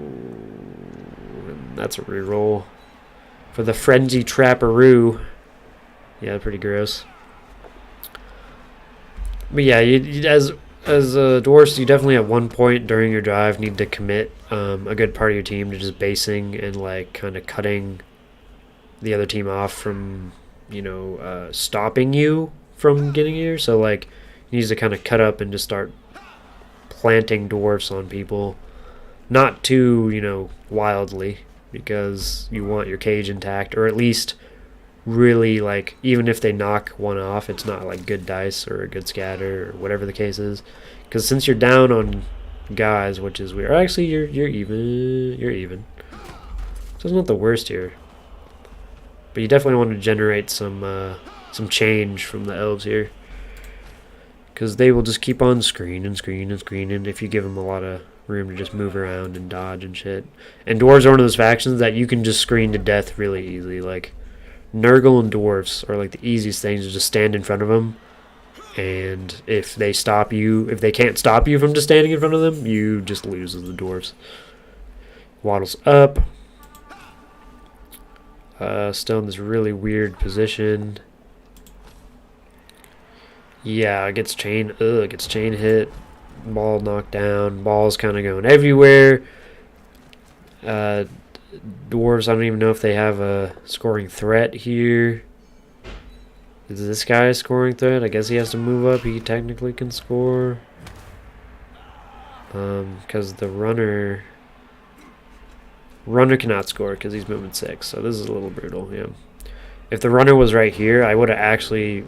that's a reroll for the Frenzy Trapperoo. Yeah, pretty gross. But yeah, as dwarfs, you definitely at one point during your drive need to commit a good part of your team to just basing and like kind of cutting the other team off from stopping you from getting here. So like you need to kind of cut up and just start planting dwarfs on people, not too wildly, because you want your cage intact, or at least really like even if they knock one off, it's not like good dice or a good scatter or whatever the case is, because since you're down on guys, which is weird, actually you're even, so it's not the worst here, but you definitely want to generate some change from the elves here. Because they will just keep on screening if you give them a lot of room to just move around and dodge and shit. And dwarves are one of those factions that you can just screen to death really easily. Like, Nurgle and dwarves are like the easiest things to just stand in front of them. And if they can't stop you from just standing in front of them, you just lose as the dwarves. Waddles up. Still in this really weird position. Yeah, gets chain hit, ball knocked down, ball's kind of going everywhere. Dwarves, I don't even know if they have a scoring threat here. Is this guy a scoring threat? I guess he has to move up. He technically can score. Because the runner cannot score because he's moving 6, so this is a little brutal, yeah. If the runner was right here, I would have actually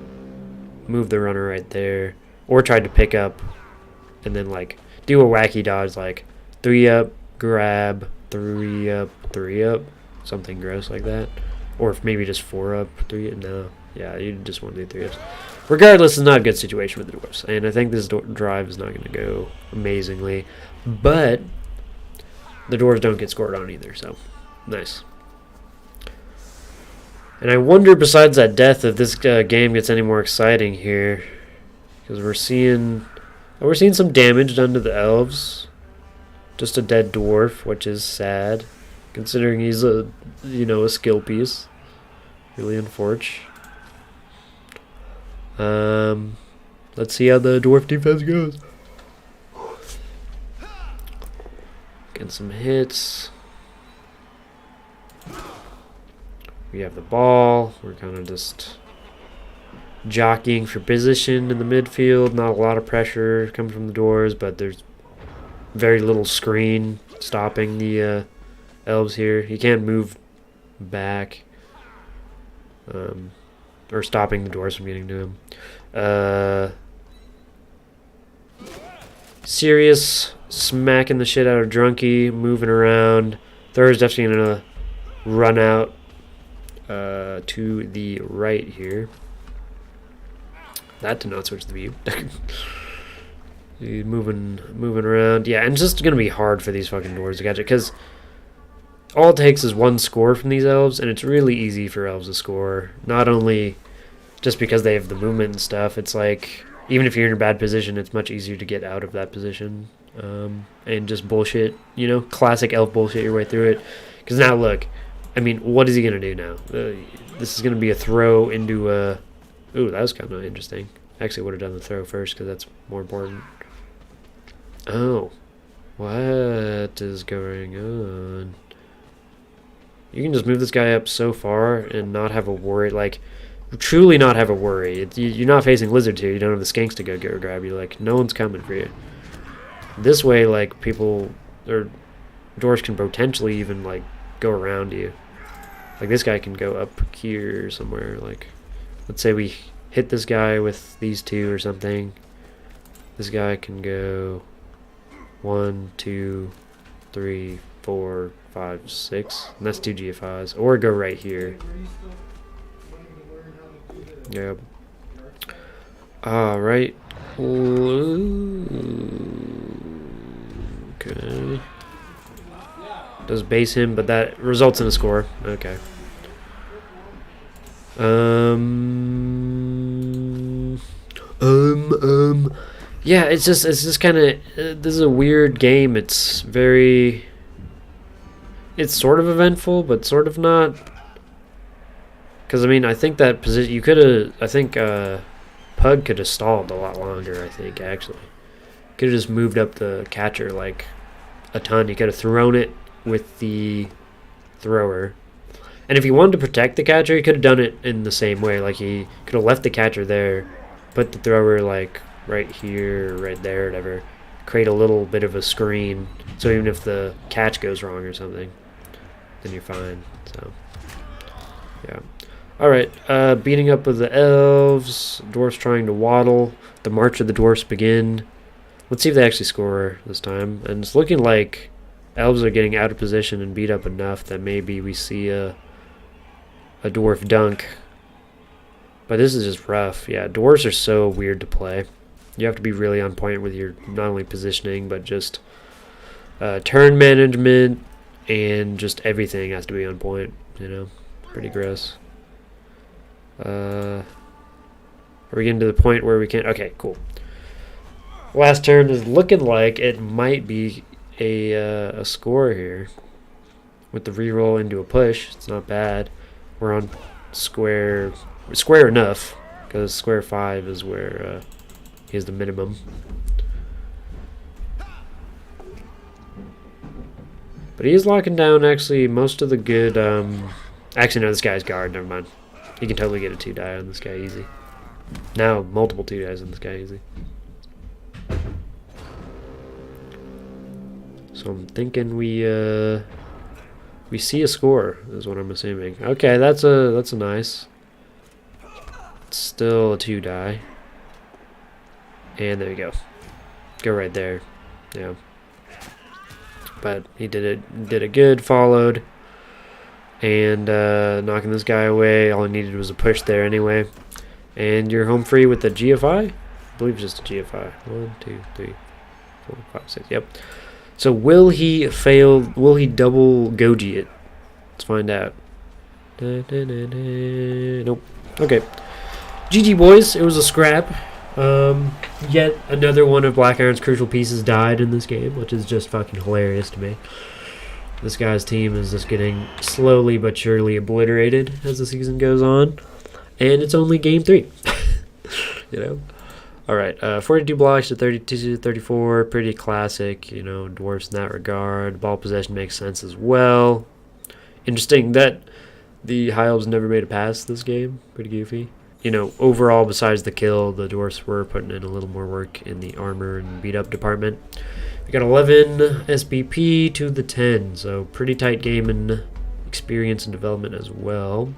moved the runner right there, or tried to pick up and then like do a wacky dodge, like 3 up, grab, 3 up, 3 up, something gross like that. Or if maybe just 4 up, 3. No, yeah, you just want to do 3 ups. Regardless, it's not a good situation with the dwarves, and I think this drive is not going to go amazingly, but the dwarves don't get scored on either, so nice. And I wonder, besides that death, if this game gets any more exciting here, because we're seeing some damage done to the elves. Just a dead dwarf, which is sad, considering he's a skill piece. Really unfortunate. Let's see how the dwarf defense goes. Getting some hits. We have the ball. We're kind of just jockeying for position in the midfield. Not a lot of pressure coming from the doors, but there's very little screen stopping the elves here. He can't move back. Or stopping the doors from getting to him. Serious smacking the shit out of Drunky, moving around. Thur's definitely gonna run out to the right here. That did not switch the view. He's moving around. Yeah, and it's just gonna be hard for these fucking doors to catch it, because all it takes is 1 score from these elves, and it's really easy for elves to score. Not only just because they have the movement and stuff, it's like, even if you're in a bad position, it's much easier to get out of that position. And just bullshit, classic elf bullshit your way through it. Because now, look, I mean, what is he going to do now? This is going to be a throw into a... Ooh, that was kind of interesting. Actually, would have done the throw first, because that's more important. Oh. What is going on? You can just move this guy up so far and not have a worry. Like, truly not have a worry. You're not facing lizards here. You don't have the skanks to go grab you. Like, no one's coming for you. This way, like, people or doors can potentially even, like, go around you. Like, this guy can go up here somewhere. Like, let's say we hit this guy with these 2 or something. This guy can go 1, 2, 3, 4, 5, 6. And that's 2 GFIs. Or go right here. Yep. Alright. Okay. Does base him, but that results in a score. Okay. Yeah, it's just kind of, this is a weird game. It's sort of eventful, but sort of not. Because, I mean, I think that position, you could have, I think, Pug could have stalled a lot longer, I think, actually. Could have just moved up the catcher, like, a ton. You could have thrown it with the thrower. And if he wanted to protect the catcher, he could have done it in the same way. Like, he could have left the catcher there, put the thrower, like, right here, right there, whatever. Create a little bit of a screen, so even if the catch goes wrong or something, then you're fine. So, yeah. Alright, beating up with the elves. Dwarfs trying to waddle. The march of the dwarfs begin. Let's see if they actually score this time. And it's looking like elves are getting out of position and beat up enough that maybe we see a dwarf dunk. But this is just rough. Yeah, dwarves are so weird to play. You have to be really on point with your not only positioning, but just turn management, and just everything has to be on point, Pretty gross. Are we getting to the point where we can't... Okay, cool. Last turn is looking like it might be a score here. With the reroll into a push, it's not bad. We're on square enough, because square 5 is where is the minimum. But he is locking down, actually, most of the good... Actually, no, this guy's guard. Never mind. You can totally get a 2-die on this guy easy. Now, multiple 2-dies on this guy easy. So I'm thinking we see a score, is what I'm assuming. Okay, that's a nice. It's still a 2-die. And there you go. Go right there. Yeah. But he did it good, followed. and knocking this guy away. All I needed was a push there anyway. And you're home free with the GFI? I believe it's just a GFI. 1, 2, 3, 4, 5, 6. Yep. So will he fail? Will he double goji it? Let's find out. Nope. Okay. GG boys. It was a scrap. Yet another one of Black Iron's crucial pieces died in this game, which is just fucking hilarious to me. This guy's team is just getting slowly but surely obliterated as the season goes on. And it's only game 3. You know? Alright, 42 blocks to 32 to 34. Pretty classic, you know, dwarfs in that regard. Ball possession makes sense as well. Interesting that the HAWGZ never made a pass this game. Pretty goofy. You know, overall, besides the kill, the dwarfs were putting in a little more work in the armor and beat-up department. We got 11 SBP to the 10, so pretty tight game in experience and development as well.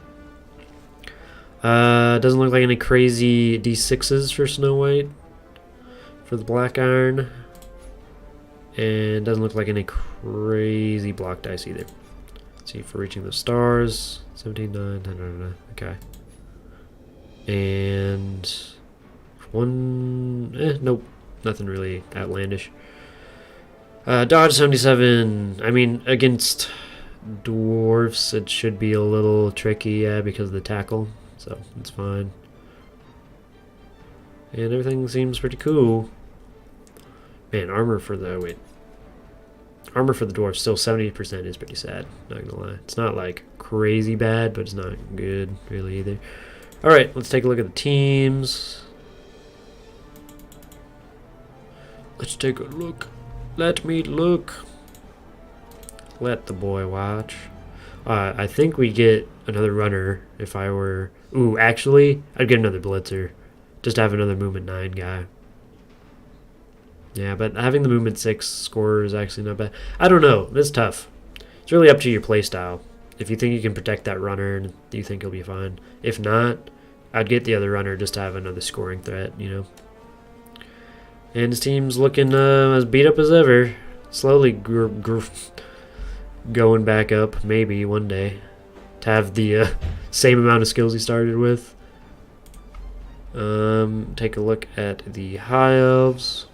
Doesn't look like any crazy D6s for Snow White for the Black Iron. And doesn't look like any crazy block dice either. Let's see, for reaching the stars. 17, 9, 10, 9, okay. And one, nope, nothing really outlandish. Dodge 77. I mean, against dwarfs, it should be a little tricky, yeah, because of the tackle. So it's fine. And everything seems pretty cool. Man, armor for the dwarfs still 70% is pretty sad. Not gonna lie, it's not like crazy bad, but it's not good really either. All right, let's take a look at the teams. Let's take a look. Let me look. Let the boy watch. I think we get another runner if I were... Ooh, actually, I'd get another blitzer. Just to have another movement 9 guy. Yeah, but having the movement 6 scorer is actually not bad. I don't know. It's tough. It's really up to your playstyle. If you think you can protect that runner, and you think he'll be fine. If not, I'd get the other runner just to have another scoring threat, you know. And his team's looking as beat up as ever. Slowly going back up, maybe one day, to have the same amount of skills he started with. Take a look at the HAWGZ.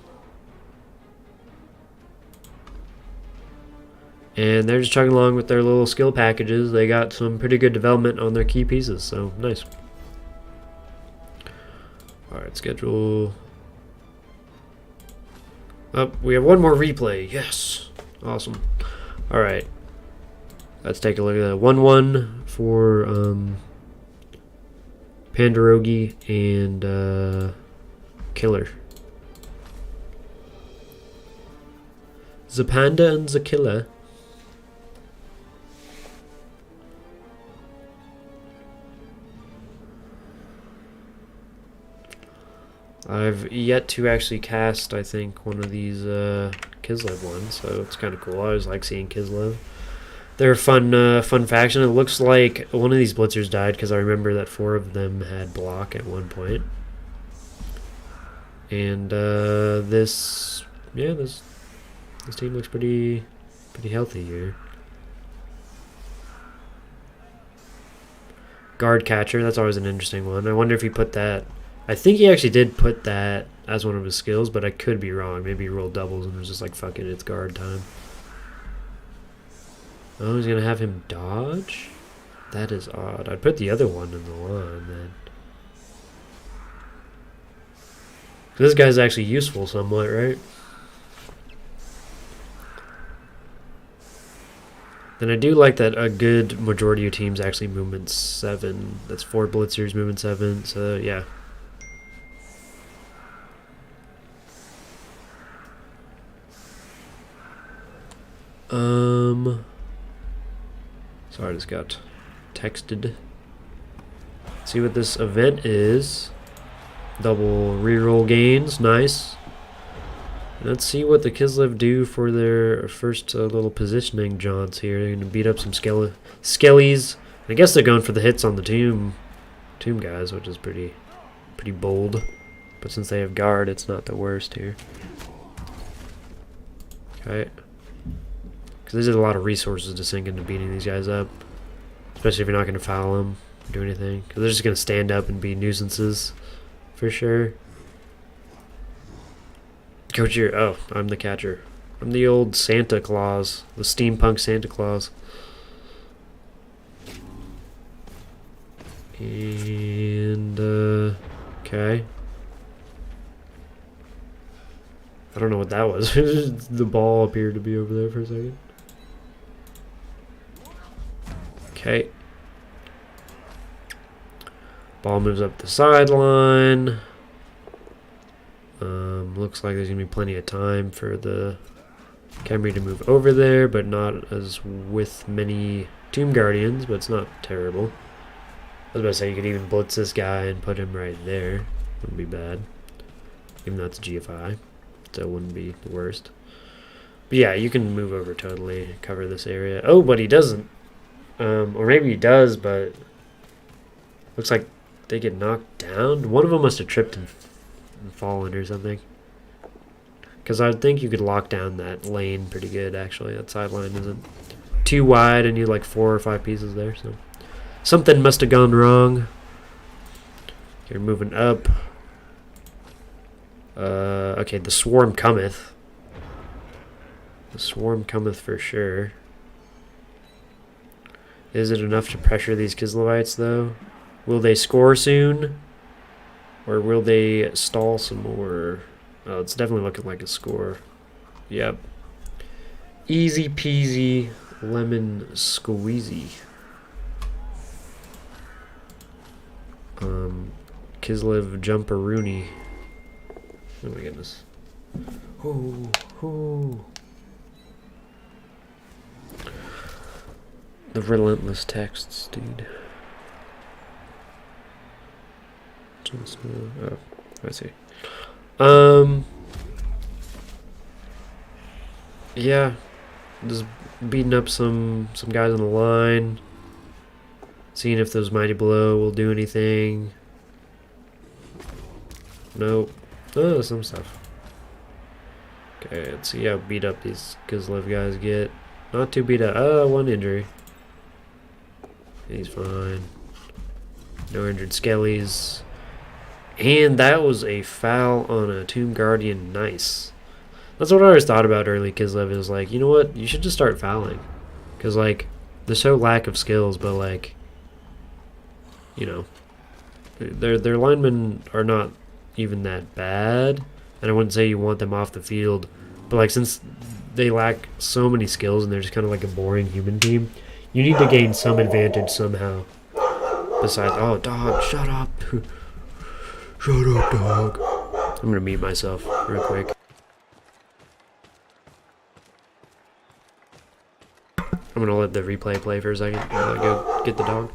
And they're just chugging along with their little skill packages. They got some pretty good development on their key pieces, so nice. Alright, schedule. Oh, we have one more replay. Yes. Awesome. Alright. Let's take a look at that. 1-1 for Pandarogi and Killer. The Panda and the Killer. I've yet to actually cast, I think, one of these Kislev ones, so it's kind of cool. I always like seeing Kislev. They're a fun faction. It looks like one of these blitzers died because I remember that 4 of them had block at one point. And this team looks pretty healthy here. Guard catcher, that's always an interesting one. I wonder if he put that. I think he actually did put that as one of his skills, but I could be wrong. Maybe he rolled doubles and was just like, fuck it, it's guard time. Oh, he's going to have him dodge? That is odd. I'd put the other one in the line, then. This guy's actually useful somewhat, right? Then I do like that a good majority of teams actually movement 7. That's 4 blitzers, movement 7, so yeah. Sorry, I just got texted. See what this event is. Double reroll gains, nice. Let's see what the Kislev do for their first little positioning jaunts here. They're gonna beat up some skellies. I guess they're going for the hits on the tomb guys, which is pretty bold. But since they have guard, it's not the worst here. Okay. Because there's a lot of resources to sink into beating these guys up. especially if you're not going to foul them or do anything, because they're just going to stand up and be nuisances for sure. Coach, oh, I'm the catcher. I'm the old Santa Claus, the steampunk Santa Claus. And okay. I don't know what that was. The ball appeared to be over there for a second. Okay. Ball moves up the sideline. Looks like there's going to be plenty of time for the Camry to move over there, but not as with many Tomb Guardians, but it's not terrible. I was about to say you could even blitz this guy and put him right there. Wouldn't be bad. Even though it's GFI. So it wouldn't be the worst. But yeah, you can move over totally, cover this area. Oh, but he doesn't. Or maybe he does, but looks like they get knocked down. One of them must have tripped and fallen or something. Because I think you could lock down that lane pretty good, actually. That sideline isn't too wide, and you have like 4 or 5 pieces there. So something must have gone wrong. You're moving up. Okay, the swarm cometh. The swarm cometh for sure. Is it enough to pressure these Kislevites, though? Will they score soon? Or will they stall some more? Oh, it's definitely looking like a score. Yep. Easy peasy lemon squeezy. Kislev Jumperoonie. Oh my goodness. Ooh, ooh. The relentless texts, dude. Oh, I see. Yeah. Just beating up some guys on the line. Seeing if those Mighty Blow will do anything. Nope. Oh, some stuff. Okay, let's see how beat up these Kislev guys get. Not too beat up. Oh, 1 injury. He's fine. No injured skellies. And that was a foul on a Tomb Guardian. Nice. That's what I always thought about early Kislev. Is like, you know what? You should just start fouling. Because, like, they're so lack of skills, but, like, you know, their linemen are not even that bad, and I wouldn't say you want them off the field, but like since they lack so many skills and they're just kind of like a boring human team, you need to gain some advantage somehow. Besides, oh dog, shut up, shut up, dog. I'm gonna mute myself real quick. I'm gonna let the replay play for a second while I go get the dog.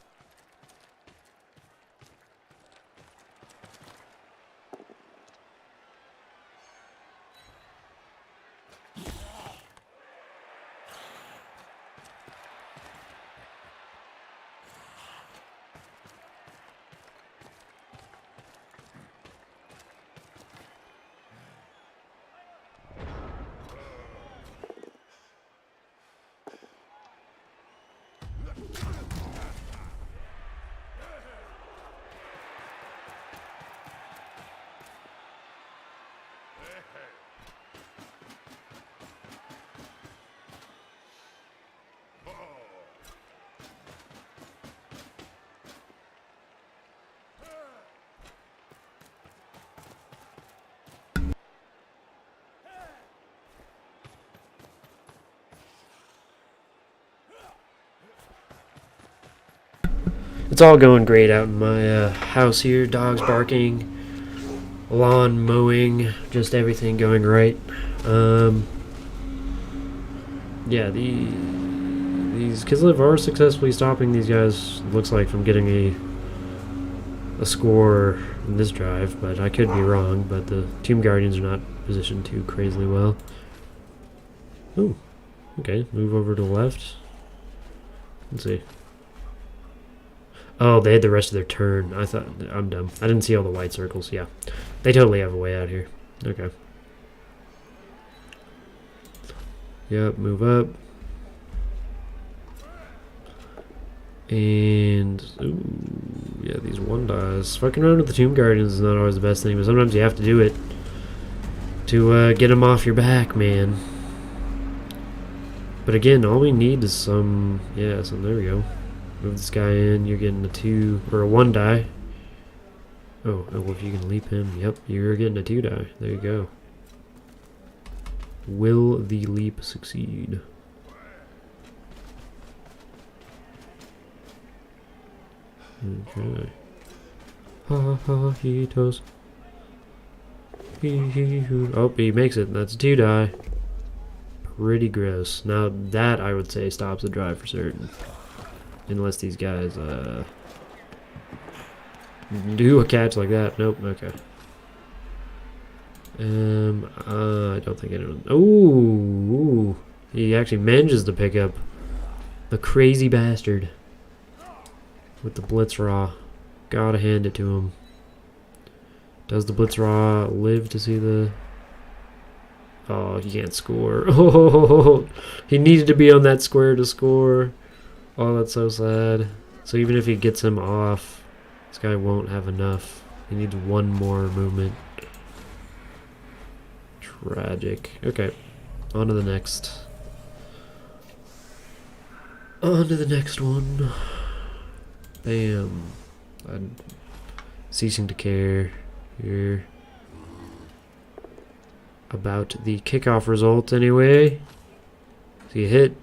It's all going great out in my house here. Dogs barking, lawn mowing, just everything going right. Yeah, these Kislev are successfully stopping these guys, looks like, from getting a score in this drive, but I could be wrong. But the Tomb Guardians are not positioned too crazily well. Ooh, okay, move over to the left. Let's see. Oh, they had the rest of their turn. I thought, I'm dumb. I didn't see all the white circles. Yeah, they totally have a way out here. Okay. Yep, move up. And, ooh, yeah, these 1-dies. Fucking around with the Tomb Guardians is not always the best thing, but sometimes you have to do it to get them off your back, man. But again, all we need is some, yeah, so there we go. Move this guy in, you're getting a 2, or a 1-die. Oh, well, if you can leap him, yep, you're getting a 2-die. There you go. Will the leap succeed? Okay. Ha ha, he does. Oh, he makes it. That's a 2-die. Pretty gross. Now that I would say stops the drive for certain. Unless these guys do a catch like that. Nope, okay. I don't think anyone. Ooh, he actually manages to pick up the crazy bastard with the blitz raw. Gotta hand it to him. Does the blitz raw live to see the? Oh, he can't score. Oh, he needed to be on that square to score. Oh, that's so sad. So even if he gets him off, this guy won't have enough. He needs one more movement. Tragic. Okay, on to the next. On to the next one. Bam. I'm ceasing to care here about the kickoff result anyway. See a hit.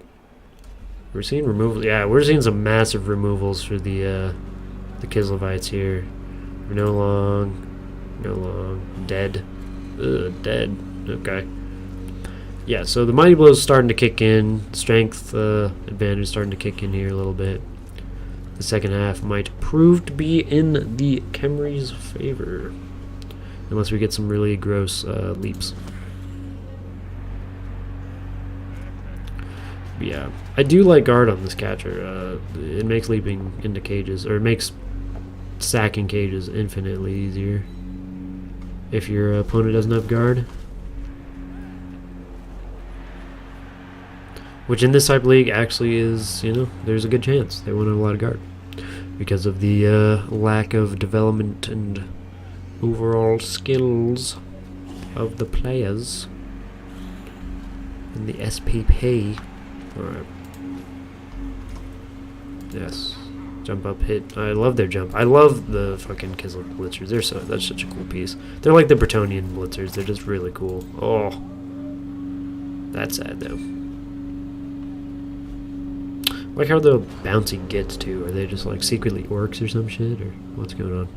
We're seeing removal. Yeah, we're seeing some massive removals for the Kislevites here. We're no long dead. Ugh, dead. Okay. Yeah, so the mighty blow is starting to kick in. Strength advantage starting to kick in here a little bit. The second half might prove to be in the Khemri's favor, unless we get some really gross leaps. Yeah, I do like guard on this catcher. It makes leaping into cages, or it makes sacking cages infinitely easier if your opponent doesn't have guard. Which in this type of league actually is, you know, there's a good chance they won't have a lot of guard because of the lack of development and overall skills of the players in the SPP. Alright. Yes. Jump up, hit. I love their jump. I love the fucking Kislev blitzers. That's such a cool piece. They're like the Bretonian blitzers. They're just really cool. Oh. That's sad though. Like how the bouncy gets to. Are they just like secretly orcs or some shit? Or what's going on?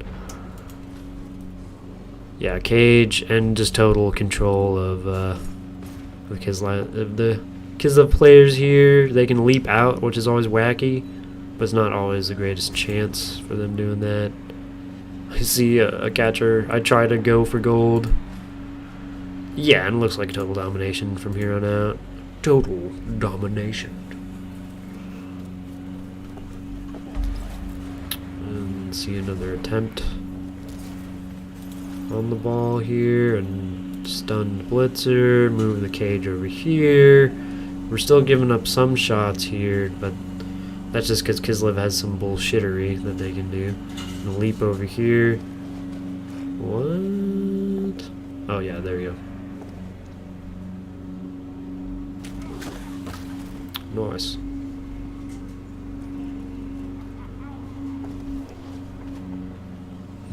Yeah, cage and just total control of the Kislev players here. They can leap out, which is always wacky, but it's not always the greatest chance for them doing that. I see a catcher. I try to go for gold. Yeah, and it looks like total domination from here on out. Total domination. And see another attempt on the ball here, and stunned blitzer. Move the cage over here. We're still giving up some shots here, but that's just because Kislev has some bullshittery that they can do. Gonna leap over here. What? Oh yeah, there we go. Nice.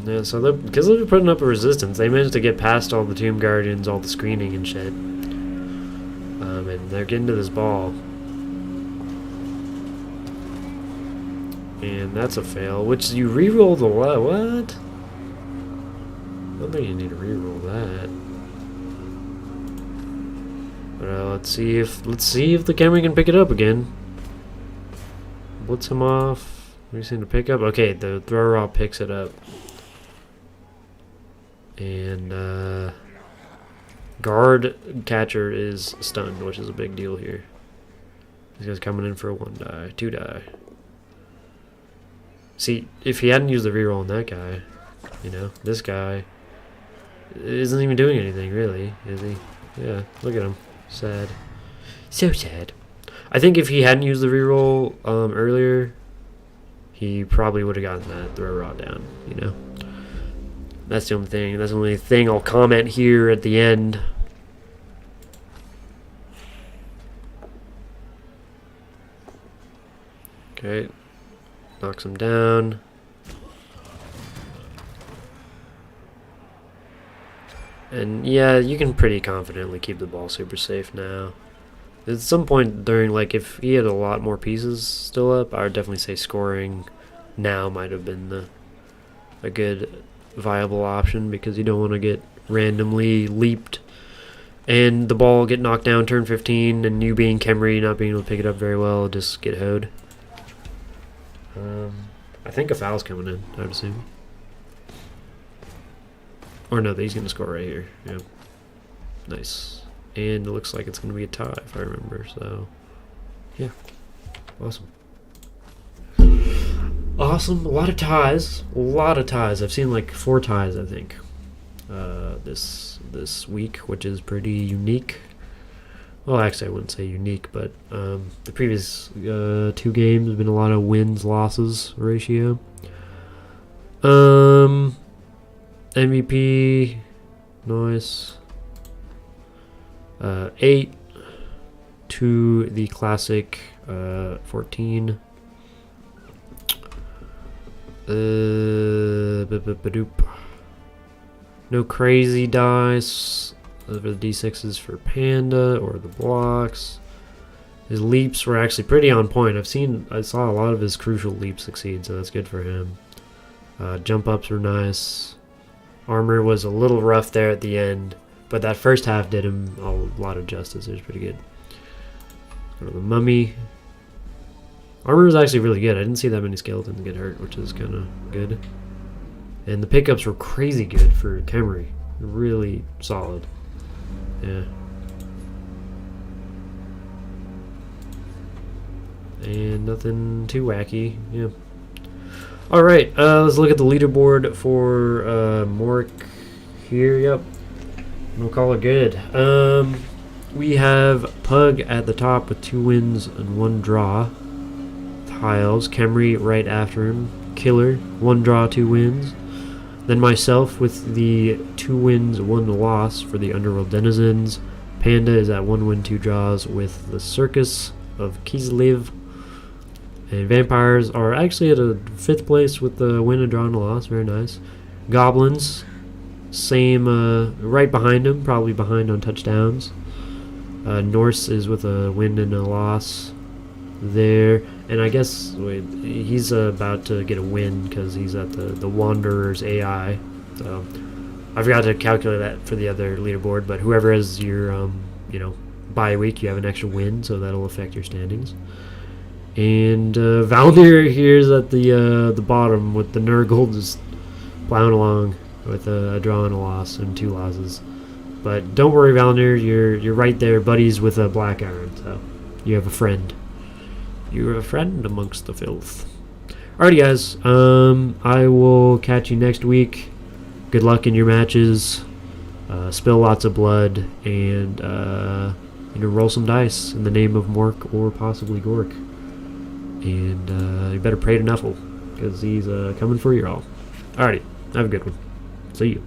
Yeah, so because they're putting up a resistance, they managed to get past all the Tomb Guardians, all the screening and shit. And they're getting to this ball. And that's a fail, which you reroll the what? I don't think you need to reroll that. But let's see if the Khemri can pick it up again. Blitz him off. We seem to pick up. Okay, the thrower raw picks it up. And guard catcher is stunned, which is a big deal here. This guy's coming in for a 1-die, 2-die. See, if he hadn't used the reroll on that guy, you know, this guy isn't even doing anything really, is he? Yeah, look at him. Sad. So sad. I think if he hadn't used the reroll earlier, he probably would have gotten that throw rod down, you know. That's the only thing. That's the only thing I'll comment here at the end. Okay, knocks him down. And yeah, you can pretty confidently keep the ball super safe now. At some point during, like, if he had a lot more pieces still up, I would definitely say scoring now might have been a good viable option, because you don't want to get randomly leaped and the ball get knocked down turn 15 and you being Kemri not being able to pick it up very well, just get hoed. I think a foul's coming in, I would assume. Or no, he's going to score right here. Yeah. Nice. And it looks like it's going to be a tie, if I remember. So, yeah. Awesome. Awesome. A lot of ties. A lot of ties. I've seen like 4 ties, I think, this week, which is pretty unique. Well, actually, I wouldn't say unique, but the previous 2 games have been a lot of wins-losses ratio. MVP, nice. 8 to the classic 14. No crazy dice. Those are the D6s for Panda or the blocks. His leaps were actually pretty on point. I saw a lot of his crucial leaps succeed, so that's good for him. Jump ups were nice. Armor was a little rough there at the end, but that first half did him a lot of justice. It was pretty good. Go to the mummy. Armor was actually really good. I didn't see that many skeletons get hurt, which is kind of good. And the pickups were crazy good for Kemri. Really solid. Yeah. And nothing too wacky. Yeah. Alright, let's look at the leaderboard for Mork here. Yep. We'll call it good. We have Pug at the top with 2 wins and 1 draw. Tiles, Kemri right after him. Killer, 1 draw, 2 wins. Then myself with the 2 wins, 1 loss for the Underworld Denizens. Panda is at 1 win, 2 draws with the Circus of Kislev. And Vampires are actually at a 5th place with the win, a draw, and a loss. Very nice. Goblins, same, right behind him, probably behind on touchdowns. Norse is with a win and a loss there. And I guess he's about to get a win because he's at the Wanderer's AI. So I forgot to calculate that for the other leaderboard, but whoever has your, bye week, you have an extra win, so that'll affect your standings. And Valnir here is at the bottom with the Nurgle just plowing along with a draw and a loss and 2 losses. But don't worry, Valnir, you're right there, buddies with a Black Iron, so you have a friend. You're a friend amongst the filth. Alrighty, guys. I will catch you next week. Good luck in your matches. Spill lots of blood and roll some dice in the name of Mork or possibly Gork. And you better pray to Nuffle, because he's coming for you all. Alrighty, have a good one. See you.